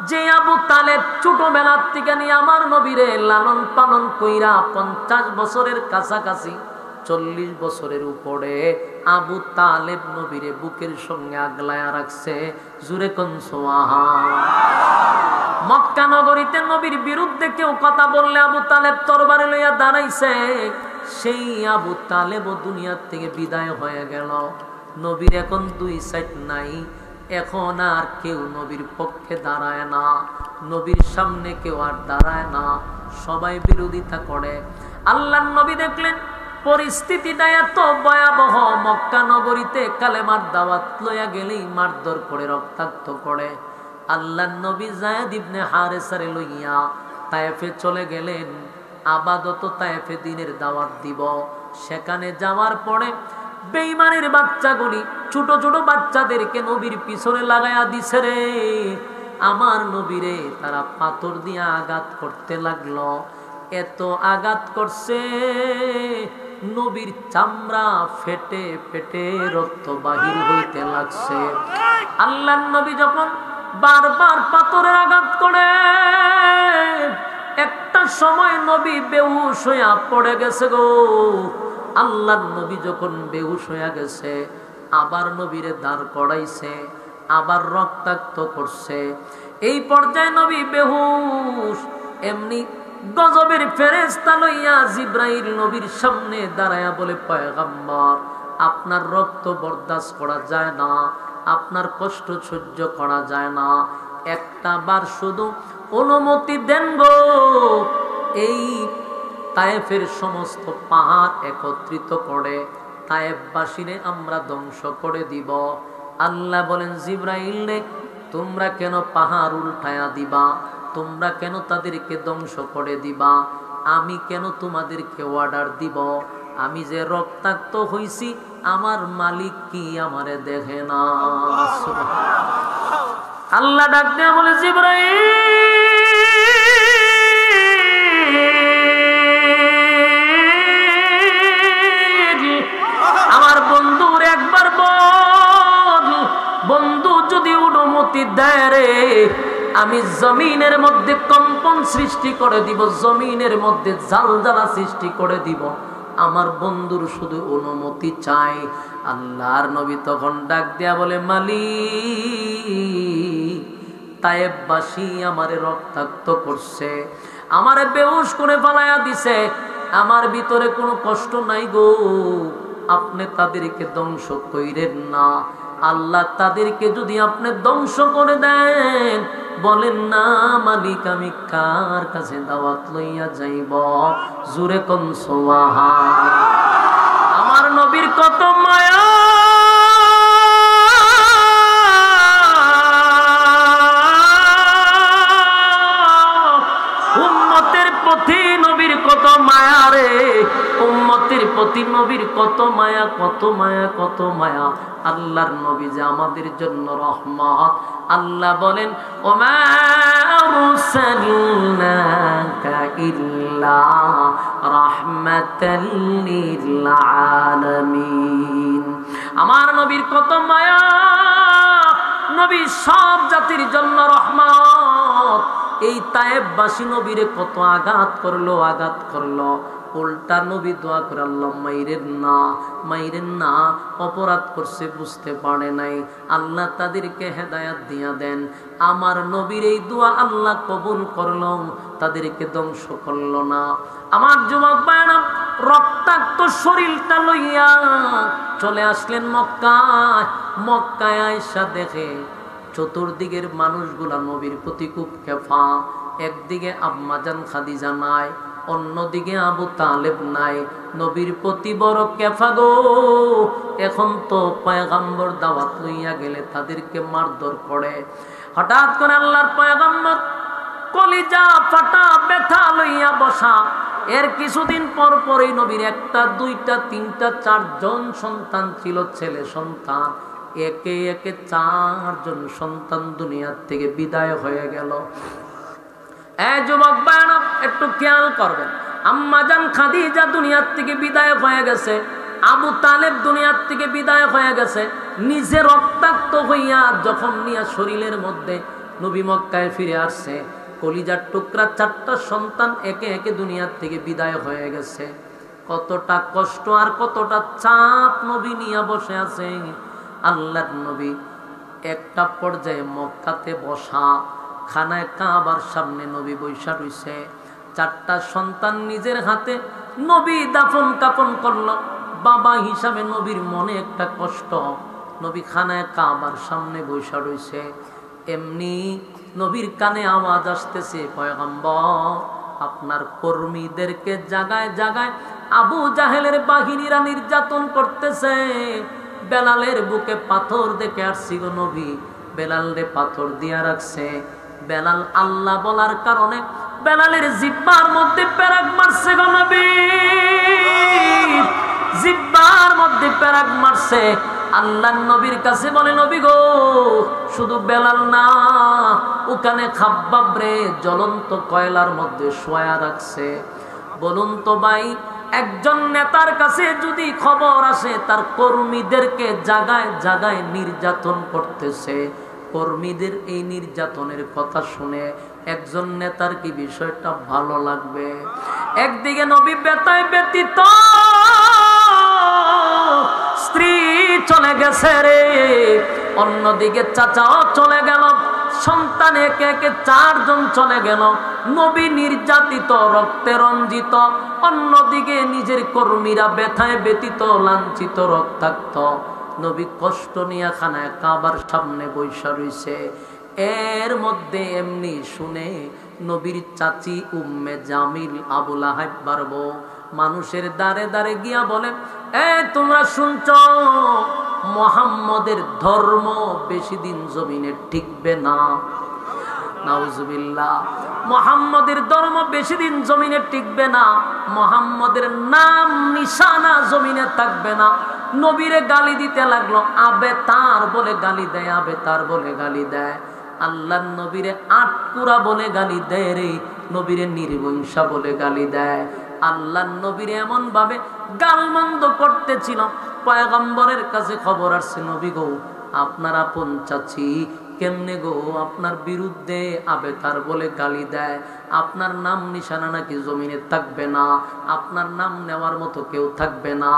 যে আবু তালেব ছোটবেলার থেকে নিয়ে আমার নবীরে লালন পালন কইরা 50 বছরের কাছাকাছি, 40 বছরের উপরে আবু তালেব নবীরে বুকের সঙ্গে আগলায়া রাখছে। জুরে কোন সুবহানাল্লাহ। মক্কা নগরীতে নবীর বিরুদ্ধে কেউ কথা বললে আবু তালেব তরবারে লইয়া দাঁড়াইছে। সেই আবু তালেব দুনিয়ার থেকে বিদায় হয়ে গেল। নবীর এখন 2 সাইড নাই, এখন আর কেউ নবীর পক্ষে দাঁড়ায় না, নবীর সামনে কেউ আর দাঁড়ায় না, সবাই বিরোধিতা করে। আল্লাহর নবী দেখলেন পরিস্থিতিটা এত ভয়াবহ, মক্কা নগরীতে কালেমার দাওয়াত লইয়া গেলেই মারধর করে, রক্তাক্ত করে। আল্লাহর নবী যায়েদ ইবনে হারেসারে লইয়া তায়েফে চলে গেলেন। আপাতত তায়েফে দ্বীনের দাওয়াত দিব। সেখানে যাওয়ার পরে বেঈমানের বাচ্চাগুলি ছোট ছোট বাচ্চাদেরকে নবীর পিছনে লাগায়া দিছে রে। আমার নবীরে তারা পাথর দিয়ে আঘাত করতে লাগলো। এত আঘাত করছে, নবীর চামড়া ফেটে ফেটে রক্ত বাহির হইতে লাগছে। আল্লাহর নবী যখন বারবার পাথরের আঘাত করে, একটা সময় নবী বেহুশ হইয়া পড়ে গেছে গো। আল্লাহর নবী যখন বেহুশ হইয়া গেছে, আবার নবীরে দাঁড় করাইছে, আবার রক্তাক্ত করছে। এই পর্যায়ে নবী বেহুশ। এমনি গজবের ফেরেশতা লইয়া জিব্রাইল নবীর সামনে দাঁড়ায়া বলে, পয়গম্বর, আপনার রক্ত বরদাস্ত করা যায় না, আপনার কষ্ট সহ্য করা যায় না, একটা বার শুধু অনুমতি দেন গো, এই তায়েফের সমস্ত পাহাড় একত্রিত করে তায়েফবাসীরে আমরা ধ্বংস করে দিব। আল্লাহ বলেন, জিব্রাইল রে, তোমরা কেন পাহাড় উল্টায়া দিবা? তোমরা কেন তাদেরকে ধ্বংস করে দিবা? আমি কেন তোমাদেরকে অর্ডার দিব? আমি যে রক্তাক্ত হইছি আমার মালিক কি আমারে দেখে না? আল্লাহ ডাক দিয়া বলে, জিবরাইল আমার বন্ধুর একবার বল, বন্ধু যদি অনুমতি দেয় রে আমি জমিনের মধ্যে কম্পন সৃষ্টি করে দিব, জমিনের মধ্যে ঝালঝালা সৃষ্টি করে দিব। আমার বন্ধুর শুধু অনুমতি চাই। আল্লাহর নবী তখন ডাক দিয়া বলে, মালিক তায়েববাসী আমারে রক্তাক্ত করছে, আমারে বেহুশ করে ফালাইয়া দিছে, আমার ভিতরে কোনো কষ্ট নাই গো, আপনি তাদেরকে ধ্বংস কইরেন না। আল্লাহ তাদেরকে যদি আপনি ধ্বংস করে দেন, বলেন না মালিক আমি কার কাছে দাওয়াত লইয়া যাইব? জুরে কোন সুবহান। আমার নবীর কত মায়া, উম্মতের প্রতি নবীর কত মায়া রে, উম্মতের প্রতি নবীর কত মায়া, কত মায়া, কত মায়া। আল্লাহর নবী যে আমাদের জন্য রহমত। আল্লাহ বলেন, ওমা আরসালনাকা ইল্লা রাহমাতাল লিল আলামিন। আমার নবীর কত মায়া, নবী সব জাতির জন্য রহমত। এই তায়েববাসী নবীরে কত আঘাত করলো, আঘাত করলো। উল্টা নবী দোয়া করে, আল্লাহ মাইরেন না, মাইরেন না, অপরাধ করছে বুঝতে পারে নাই, আল্লাহ তাদেরকে হেদায়াত দিয়া দেন। আমার নবীর এই দোয়া আল্লাহ কবুল করলো, তাদেরকে ধ্বংস করলো না। আমার যুবক ভাইরা রক্তাক্ত শরীরটা লইয়া চলে আসলেন মক্কায়। মক্কায় আয়েশা দেখে চতুর্দিকের মানুষগুলা নবীর প্রতি খুব কেফা। একদিকে আম্মাজান খাদিজা নাই, অন্যদিকে আবু তালেব নাই, নবীর প্রতি বড় কেফা গো। এখন তো পয়গম্বর দাওয়াত লইয়া গেলে তাদেরকে মারধর করে। হঠাৎ করে আল্লাহর পয়গম্বর কলিজা ফাটা ব্যথা লইয়া বসা। এর কিছুদিন পর পরই নবীর একটা, দুইটা, তিনটা, চারজন সন্তান ছিল, ছেলে সন্তান। একে একে চারজন সন্তান দুনিয়ার থেকে বিদায় হয়ে গেল। যুবক ভাইরা একটু খেয়াল করবেন, আম্মাজান খাদিজা দুনিয়ার থেকে বিদায় হয়ে গেছে, আবু তালেব দুনিয়ার থেকে বিদায় হয়ে গেছে। নিজে রক্তাক্ত হইয়া যখন নিয়ে শরীরের মধ্যে নবী মক্কায় ফিরে আসছে, কলিজার টুকরা চারটা সন্তান একে একে দুনিয়ার থেকে বিদায় হয়ে গেছে। কতটা কষ্ট আর কতটা চাপ নবী নিয়ে বসে আছে। আল্লাহর নবী একটা পর্যায়ে মক্কাতে বসা, খানায় কাবার সামনে নবী বৈশা রইছে। চারটা সন্তান নিজের হাতে নবী দাফন কাফন করলো। বাবা হিসাবে নবীর মনে একটা কষ্ট। নবী খানায় কাবার সামনে বৈশা রইছে। এমনি নবীর কানে আওয়াজ আসতেছে, পয়গম্বর আপনার কর্মীদেরকে জায়গায় জায়গায় আবু জাহেলের বাহিনীরা নির্যাতন করতেছে। বেলালের বুকে পাথর দেখে আসছি গো নবী, বেলালরে পাথর দিয়া রাখছে। বেলাল আল্লাহ বলার কারণে বেলালের জিব্বার মধ্যে পেরাক মারছে গো নবী, জিব্বার মধ্যে পেরাক মারছে। আল্লাহর নবীর কাছে বলে, নবী গো শুধু বেলাল না, ওখানে খাব্বাব রে জ্বলন্ত কয়লার মধ্যে শোয়া রাখছে। বলুন তো ভাই, একজন নেতার কাছে যদি খবর আসে তার কর্মীদেরকে জায়গায় জায়গায় নির্যাতন করতেছে, কর্মীদের এই নির্যাতনের কথা শুনে একজন নেতার কি বিষয়টা ভালো লাগবে? একদিকে নবী ব্যথায় ব্যতীত, স্ত্রী চলে গেছে রে, অন্যদিকে চাচাও চলে গেল, সন্তান একে একে চারজন চলে গেল। নবী নির্যাতিত, রক্তে রঞ্জিত, অন্যদিকে নিজের কর্মীরা ব্যথায় ব্যতীত, লাঞ্ছিত, রক্তাক্ত। নবী কষ্ট নিয়ে খানায় কাবার সামনে বৈশা রইছে। এর মধ্যে এমনি শুনে নবীর চাচি উম্মে জামিল আবু লাহাব বারবো মানুষের দ্বারে দ্বারে গিয়া বলে, তোমরা শুনছ মুহাম্মদের ধর্ম বেশি দিন জমিনে টিকবে না। নাউজুবিল্লাহ। মুহাম্মদের ধর্ম বেশি দিন জমিনে টিকবে না, মুহাম্মদের নাম নিশানা জমিনে থাকবে না। নবীরে গালি দিতে লাগলো, আবে তার বলে গালি দেয়, আবে তার বলে গালি দেয়। আল্লাহর নবীরে আটকুরা বলে গালি দেয় রে, নবীরে নির্বংশা বলে গালি দেয়। আল্লাহর নবীরে এমন ভাবে গালমন্দ করতেছিল, পয়গম্বরের কাছে খবর আসছে, নবী গো আপনার আপন চাচি কেমনে গো আপনার বিরুদ্ধে আবে তার বলে গালি দেয়, আপনার নাম নিশানা নাকি জমিনে থাকবে না, আপনার নাম নেওয়ার মতো কেউ থাকবে না।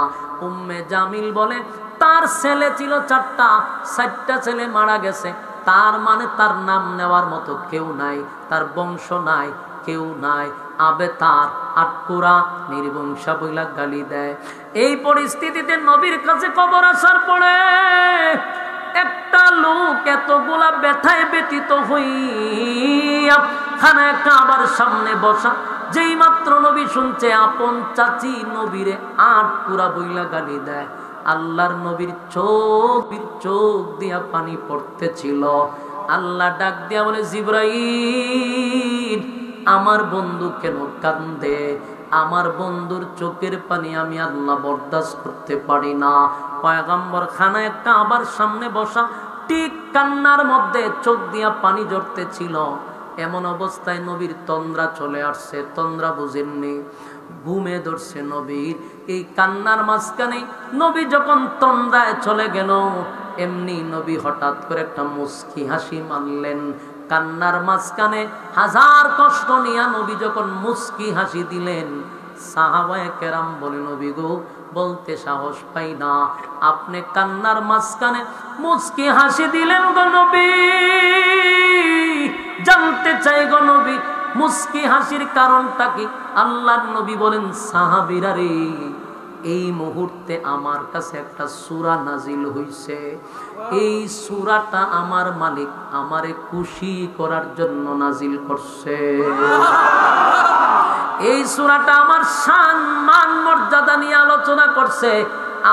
উম্মে জামিল বলে তার ছেলে ছিল 4টা ছেলে মারা গেছে, তার মানে তার নাম নেওয়ার মতো কেউ নাই, তার বংশ নাই, কেউ নাই। আবে তার আটকুরা নির্বংশা বইলা গালি দেয়। এই পরিস্থিতিতে নবীর কাছে খবর আসার পরে একটা লোক এতগুলা ব্যথায় ব্যতীত হইয়া খানায় কাবার সামনে বসা, যেই মাত্র নবী শুনছে আপন চাচি নবীরে আটকুরা বইলা গালি দেয়, আল্লাহর নবীর চোখ দিয়া পানি পড়তেছিল। আল্লাহ ডাক দিয়া বলে, জিবরাইল আমার বন্ধু কেন কান্দে? আমার বন্ধুর চোখের পানি আমি আল্লাহ বরদাস্ত করতে পারি না। পয়গম্বর খানায় কাবার সামনে বসা, ঠিক কান্নার মধ্যে চোখ দিয়া পানি ঝরতেছিল। এমন অবস্থায় নবীর তন্দ্রা চলে আসছে, তন্দ্রা বুঝেননি, ঘুমে ধরছে নবীর। এই কান্নার মাঝখানে নবী যখন তন্দ্রায় চলে গেল, এমনি নবী হঠাৎ করে একটা মুস্কি হাসি মারলেন। কান্নার মাঝখানে হাজার কষ্ট নিয়া নবী যখন মুস্কি হাসি দিলেন, সাহাবায়ে কেরাম বলে, নবী গো বলতে সাহস পাই না, আপনি কান্নার মাঝখানে মুস্কি হাসি দিলেন গো নবী। জানতে চাই গো নবী মুস্কি হাসির কারণটা কি? আল্লাহর নবী বলেন, সাহাবীরা রে, এই মুহূর্তে আমার কাছে একটা সূরা নাজিল হইছে। এই সূরাটা আমার মালিক আমারে খুশি করার জন্য নাজিল করছে। এই সূরাটা আমার শান মান মর্যাদা নিয়ে আলোচনা করছে।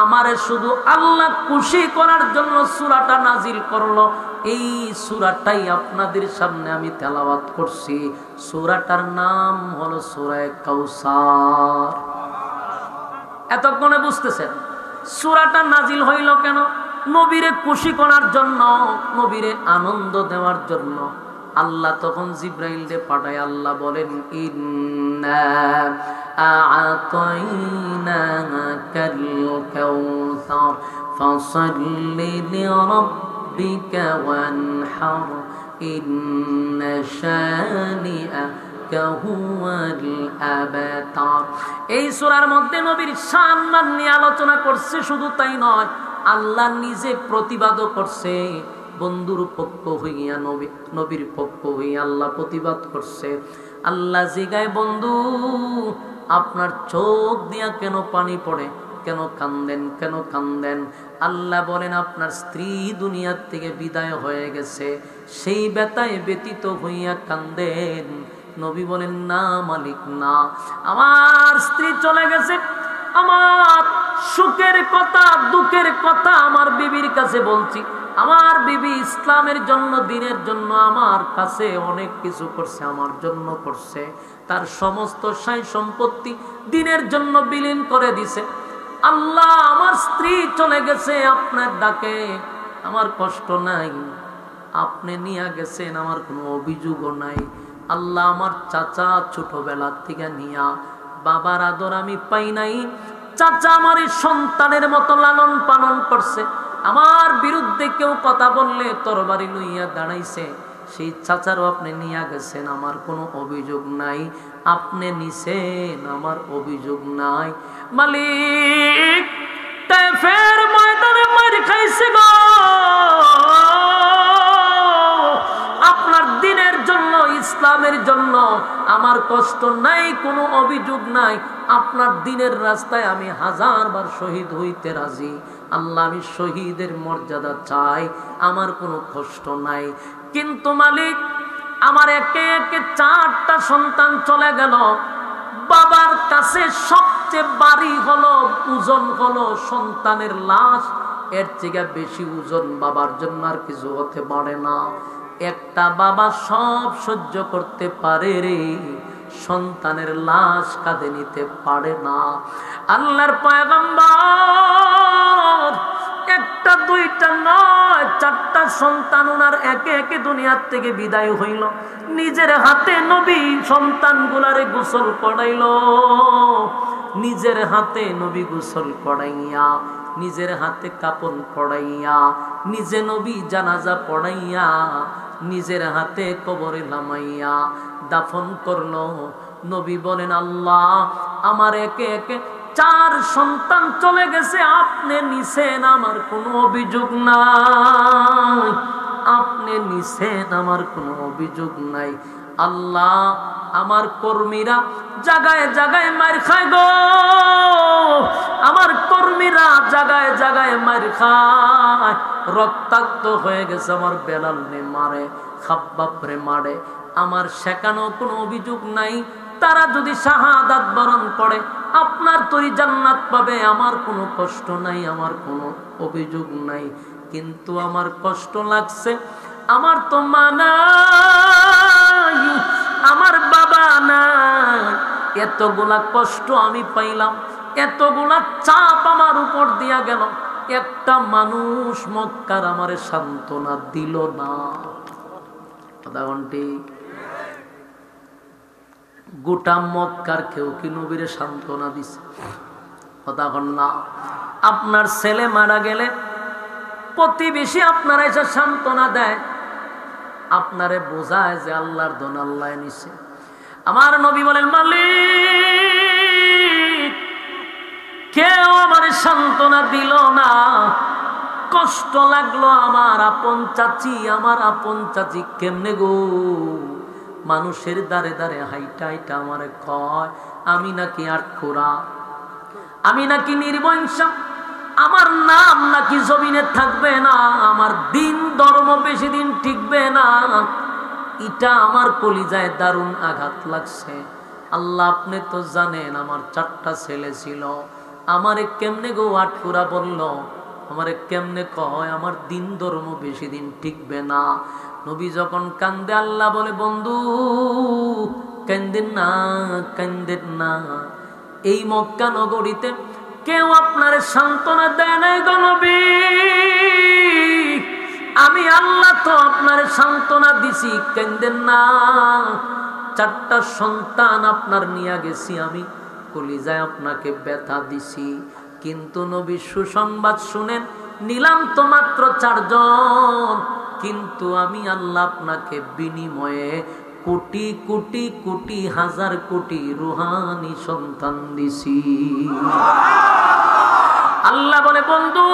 আমারে শুধু আল্লাহ খুশি করার জন্য সূরাটা নাজিল করলো। এই সূরাটাই আপনাদের সামনে আমি তেলাওয়াত করছি। সূরাটার নাম হলো সূরা কাউসার। এতক্ষণে বুঝতেছেন সূরাটা নাজিল হইল কেন? নবীরে খুশি করার জন্য, নবীরে আনন্দ দেওয়ার জন্য। আল্লাহ তখন জিবরাইলকে পাঠায়। আল্লাহ বলেন, ইন্না আ'তাইনাকাল কাউসার ফাসাল্লি লিরাব্বিকা ওয়ানহার ইন্না শানিআকা হুয়াল আবতার। এই সূরার মধ্যে নবীর সম্মান নিয়ে আলোচনা করছে। শুধু তাই নয়, আল্লাহ নিজে প্রতিবাদও করছে। বন্ধুর পক্ষ হইয়া নবীর পক্ষ হইয়া আল্লাহ প্রতিবাদ করছে। আল্লাহ জিগায়, বন্ধু আপনার চোখ দিয়া কেন পানি পড়ে? কেন কান্দেন? কেন কান্দেন? আল্লাহ বলেন, আপনার স্ত্রী দুনিয়ার থেকে বিদায় হয়ে গেছে, সেই ব্যথায় ব্যতীত হইয়া কান্দেন। নবী বলেন, না মালিক না, আমার স্ত্রী চলে গেছে, আমার সুখের কথা দুঃখের কথা আমার বিবির কাছে বলছি। আমার বিবি ইসলামের জন্য, দিনের জন্য আমার কাছে অনেক কিছু করছে, আমার জন্য করছে। তার সমস্ত সাই সম্পত্তি দিনের জন্য বিলীন করে দিছে। আল্লাহ, আমার স্ত্রী চলে গেছে আপনার ডাকে, আমার কষ্ট নাই, আপনি নিয়ে গেছেন, আমার কোনো অভিযোগও নাই। আল্লাহ, আমার চাচা ছোটবেলার থেকে নিয়া বাবার আদর আমি পাই নাই। চাচা আমার সন্তানের মতো লালন পালন করছে। আমার বিরুদ্ধে কেউ কথা বললে তরবারি লইয়া দাঁড়াইছে। সেই চাচারও আপনি নিয়ে গেছেন, আমার কোনো অভিযোগ নাই। আপনি নিছেন, আমার অভিযোগ নাই। মালিক তায়েফের ময়দানে মার খাইছে গো, আপনার দিনের জন্য, ইসলামের জন্য আমার কষ্ট নাই, কোনো অভিযোগ নাই। আপনার দিনের রাস্তায় আমি 1000 বার শহীদ হইতে রাজি। আল্লাহ, আমি শহীদের মর্যাদা চাই, আমার কোনো কষ্ট নাই। কিন্তু মালিক, আমার একে একে 4টা সন্তান চলে গেল। বাবার কাছে সবচেয়ে ভারী হলো, ওজন হলো সন্তানের লাশ। এর থেকে বেশি ওজন বাবার জন্য আর কিছু হতে পারে না। একটা বাবা সব সহ্য করতে পারে রে, সন্তানের লাশ কাঁধে নিতে পারে না। আল্লাহর পয়গম্বর একটা দুইটা নয়, চারটা সন্তান ওনার একে একে দুনিয়ার থেকে বিদায় হইল। নিজের হাতে নবী সন্তানগুলারে গোসল করাইল, নিজের হাতে নবী গোসল করাইয়া, নিজের হাতে কাপন পড়াইয়া, নিজে নবী জানাজা পড়াইয়া, নিজের হাতে কবরে নামাইয়া দাফন করলো। নবী বলেন, আল্লাহ আমার একে একে 4 সন্তান চলে গেছে, আপনি নিছেন, আমার কোনো অভিযোগ নাই, আপনি নিছেন, আমার কোনো অভিযোগ নাই। আল্লাহ আমার কর্মীরা জায়গায় জায়গায় মার খায় গো, আমার কর্মীরা জায়গায় জায়গায় মার খায়, রক্তাক্ত হয়ে গেছে। আমার বেলাল নে মারে, খাব্বাব রে মারে, আমার শেখানো কোনো অভিযোগ নাই। তারা যদি শাহাদাত বরণ করে আপনার তরি জান্নাত পাবে, আমার কোনো কষ্ট নাই, আমার কোনো অভিযোগ নাই। কিন্তু আমার কষ্ট লাগছে, আমার তো মা নাই, আমার বাবা নাই, এতগুলা কষ্ট আমি পাইলাম, এতগুলা চাপ আমার উপর দিয়া গেল, একটা মানুষ মক্কার আমারে সান্ত্বনা দিল না। কথা ঘন্টি গোটা মক্কার কেউ কি নবীরে সান্ত্বনা দিছে? কথা কন না। আপনার ছেলে মারা গেলে প্রতিবেশী আপনারা এসে সান্ত্বনা দেয়, আপনারে বোঝায় যে আল্লাহর দন আল্লাহ নিছে। আমার নবী বলেন, মালিক কেউ আমার সান্ত্বনা দিল না, কষ্ট লাগলো। আমার আপন চাচি, আমার আপন চাচি কেমনে গো, মানুষের দ্বারে দ্বারে হাইটা হাইটা আমারে কয় আমি নাকি আটখোরা, আমি নাকি নির্বংশা, আমার নাম নাকি জমিনে থাকবে না, আমার দিন ধর্ম বেশি দিন টিকবে না। এটা আমার কলিজায় দারুণ আঘাত লাগছে। আল্লাহ আপনি তো জানেন আমার 4টা ছেলে ছিল, আমারে কেমনে গো আটখোরা বলল, আমারে কেমনে কয় আমার দিন ধর্ম বেশি দিন টিকবে না। নবী যখন কান্দে, আল্লাহ বলে, বন্ধু কান্দেন না, কান্দেন না। এই মক্কা নগরীতে কেউ আপনার সান্ত্বনা দেয় নাই গো নবী, আমি আল্লাহ তো আপনার সান্ত্বনা দিছি, কান্দেন না। 4টা সন্তান আপনার নিয়ে গেছি আমি, কলিজায় আপনাকে ব্যথা দিছি, কিন্তু নবী সুসংবাদ শুনেন, নিলাম তো মাত্র 4 জন, কিন্তু আমি আল্লাহ আপনাকে বিনিময়ে কোটি কোটি কোটি হাজার কোটি রুহানি সন্তান দিছি। আল্লাহ বলে, বন্ধু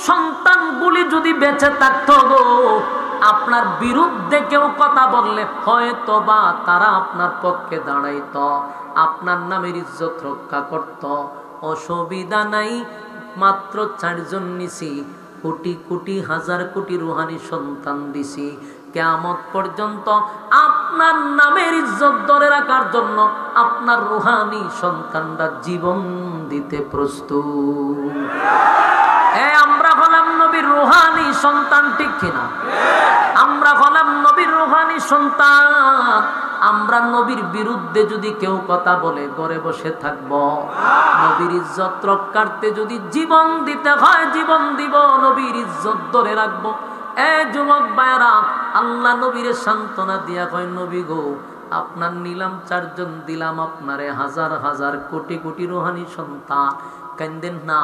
সন্তানগুলি যদি বেঁচে থাকতো গো, আপনার বিরুদ্ধে কেউ কথা বললে হয়তো বা তারা আপনার পক্ষে দাঁড়াইতো, আপনার নামের ইজ্জত রক্ষা করত। অসুবিধা নাই, মাত্র 4 জন নিছি, কোটি কোটি হাজার কোটি রুহানি সন্তান দিছি। কিয়ামত পর্যন্ত আপনার নামের ইজ্জত ধরে রাখার জন্য আপনার রুহানি সন্তানরা জীবন দিতে প্রস্তুত। আমরা হলাম নবীর রুহানি সন্তান, ঠিক কিনা? আমরা হলাম নবীর রুহানি সন্তান। আমরা নবীর বিরুদ্ধে যদি কেউ কথা বলে ঘরে বসে থাকব, নবীর ইজ্জত রক্ষার্থে যদি জীবন দিতে হয় জীবন দিব, নবীর ইজ্জত ধরে রাখবো। যুবক ভাইরা, আল্লাহ নবীরে সান্ত্বনা দিয়া কয়, নবী গো আপনার নিলাম 4 জন, দিলাম আপনারে হাজার হাজার কোটি কোটি রুহানি সন্তান, কান্দেন না।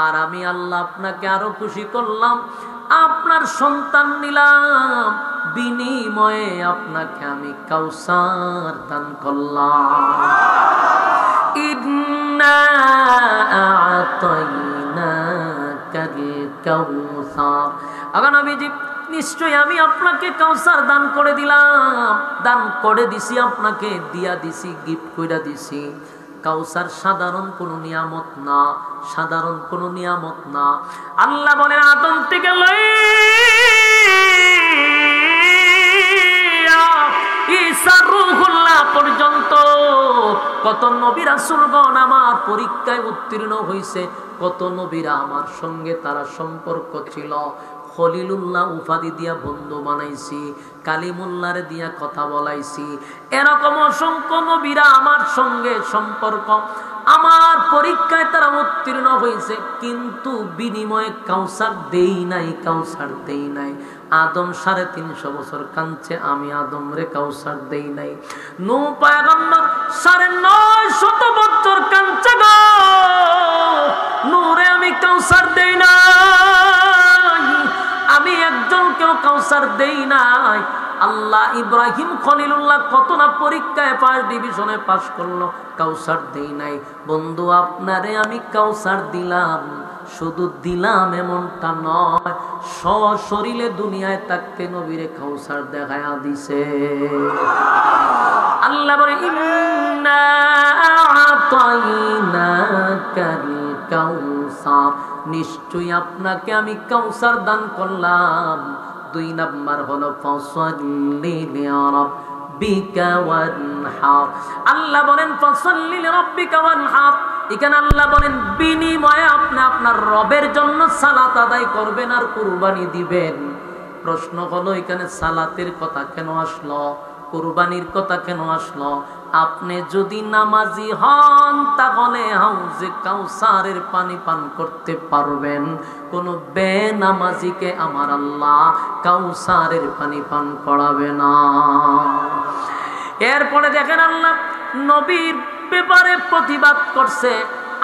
আর আমি আল্লাহ আপনাকে আরো খুশি করলাম, আপনার সন্তান নিলাম, বিনিময়ে আপনাকে আমি কাউসার দান করলাম। ইন্না আ'তাইনাকাল কাউসার। আগা নবীজি, নিশ্চয়ই আমি আপনাকে কাউসার দান করে দিলাম, দান করে দিছি, আপনাকে দিয়া দিছি, গিফট কইরা দিছি। কাউসার সাধারণ কোনো নিয়ামত না, সাধারণ কোনো নিয়ামত না। আল্লাহ বলেন, আদম থেকে ঈসা রূহুল্লাহ পর্যন্ত কত নবী রাসূলগণ আমার পরীক্ষায় উত্তীর্ণ হয়েছে, কত নবীরা আমার সঙ্গে তারা সম্পর্ক ছিল। খলিলুল্লাহ উপাধি দিয়া বন্ধু বানাইছি, কালিমুল্লাহর দিয়া কথা বলাইছি। এরকম অসংখ্য নবীরা আমার সঙ্গে সম্পর্ক, আমার পরীক্ষায় তারা উত্তীর্ণ হয়েছে, কিন্তু বিনিময়ে কাউসার দেই নাই, কাউসার দেই নাই। আদম 350 বছর কাঁদছে, আমি আদম রে কাউসার দেই নাই। নূহ পয়গম্বর 950 বছর কাঁদছে গো, নূহ রে আমি কাউসার দেই নাই, আমি একজনকেও কাউসার দেই নাই। আল্লাহ ইব্রাহিম খলিলুল্লাহ কত না পরীক্ষায় ফার্স্ট ডিভিশনে পাশ করলো, কাউসার দেই নাই। বন্ধু আপনারে আমি কাউসার দিলাম, শুধু দিলাম এমনটা নয়, সশরীরে দুনিয়ায় থাকতে নবীরে কাউসার দেখায়া দিছে। আল্লাহ বলে ইন্না আতাইনাকাল কাউসার, নিশ্চয়ই আপনাকে আমি কাউসার দান করলাম। 2 নাম্বার হলো ফাসাল্লি লিরাব্বিকা ওয়ানহার। আল্লাহ বলেন ফাসাল্লি লিরাব্বিকা ওয়ানহার, এখানে আল্লাহ বলেন বিনিময়ে আপনি আপনার রবের জন্য সালাত আদায় করবেন আর কুরবানি দিবেন। প্রশ্ন হলো এখানে সালাতের কথা কেন আসলো, কুরবানির কথা কেন আসলো? আপনি যদি নামাজি হন তাহলে হাউজে কাউসারের পানি পান করতে পারবেন। কোন বেনামাজিকে আমার আল্লাহ কাউসারের পানি পান করাবে না। এরপরে দেখেন আল্লাহ নবীর ব্যাপারে প্রতিবাদ করছে।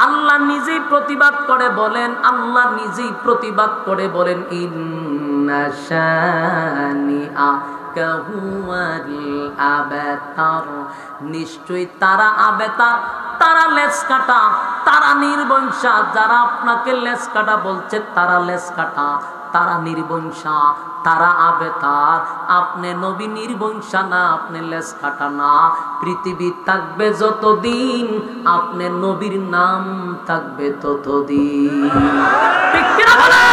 আল্লাহ নিজেই প্রতিবাদ করে বলেন, আল্লাহ নিজেই প্রতিবাদ করে বলেন ইন্না শানিআ কাহুয়াল আবাতার, নিশ্চয়ই তারা আবেতার, তারা লেজ কাটা, তারা নির্বংশা। যারা আপনাকে লেজ কাটা বলছে তারা লেজ কাটা, তারা নির্বংশা, তারা আবেতার। আপনি নবী নির্বংশা না, আপনি লেজ কাটা না। পৃথিবী থাকবে যতদিন আপনি নবীর নাম থাকবে ততদিন। ঠিক কিনা বলেন?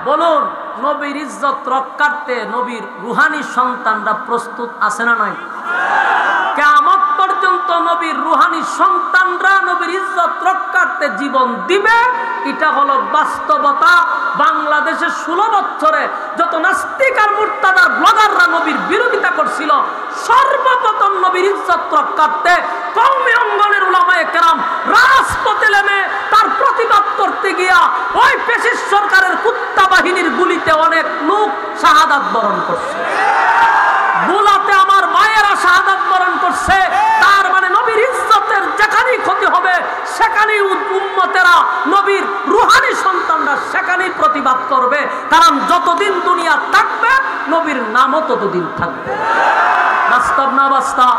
বলুন, নবীর ইজ্জত রক্ষার্থে নবীর রুহানি সন্তানরা প্রস্তুত আছে না নাই? কিয়ামত পর্যন্ত নবীর রুহানি সন্তানরা নবীর ইজ্জত রক্ষার্থে জীবন দিবে, এটা হলো বাস্তবতা। বাংলাদেশে 16 বছরে যত নাস্তিক আর মুরতাদার ব্লগাররা নবীর বিরোধিতা করছিল, সর্বপ্রথম নবীর ইজ্জত রক্ষার্থে কওমি অঙ্গনের উলামায়ে কেরাম রাজপথে নেমে তার প্রতিবাদ করতে গিয়া ওই পেশিস সরকারের কুত্তা বাহিনীর গুলিতে অনেক লোক শাহাদাত বরণ করছে। বুলাতে আমার মায়েরা শাহাদাত বরণ করছে। তার মানে নবীর ইজ্জতের যেখানেই ক্ষতি হবে সেখানেই উম্মতেরা, নবীর রুহানি সন্তানরা সেখানেই প্রতিবাদ করবে। কারণ যতদিন দুনিয়া থাকবে নবীর নামও ততদিন থাকবে। বাস্তব না বাস্তব?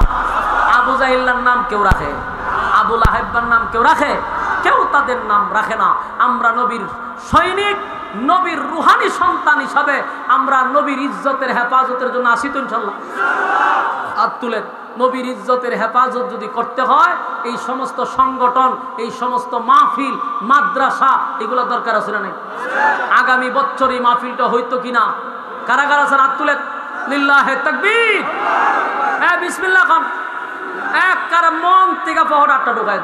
আবু জাহিলের নাম কেউ রাখে, আবু লাহাবের নাম কেউ রাখে? কেউ তাদের নাম রাখে না। আমরা নবীর সৈনিক, নবীর রুহানি সন্তান হিসাবে আমরা নবীর ইজ্জতের হেফাজতের জন্য আসি তো ইনশাআল্লাহ। হাত তুলেন। নবীর ইজ্জতের হেফাজত যদি করতে হয় এই সমস্ত সংগঠন, এই সমস্ত মাহফিল, মাদ্রাসা, এগুলো দরকার আছে না? আগামী বছর এই মাহফিলটা হইতো কিনা? কারা কারা আছেন? হাত তুলেন। লিল্লাহে তাকবীর। বিসমিল্লাহ খান। এক কার মন থেকে পহড়াটা ঢুকাই দেন।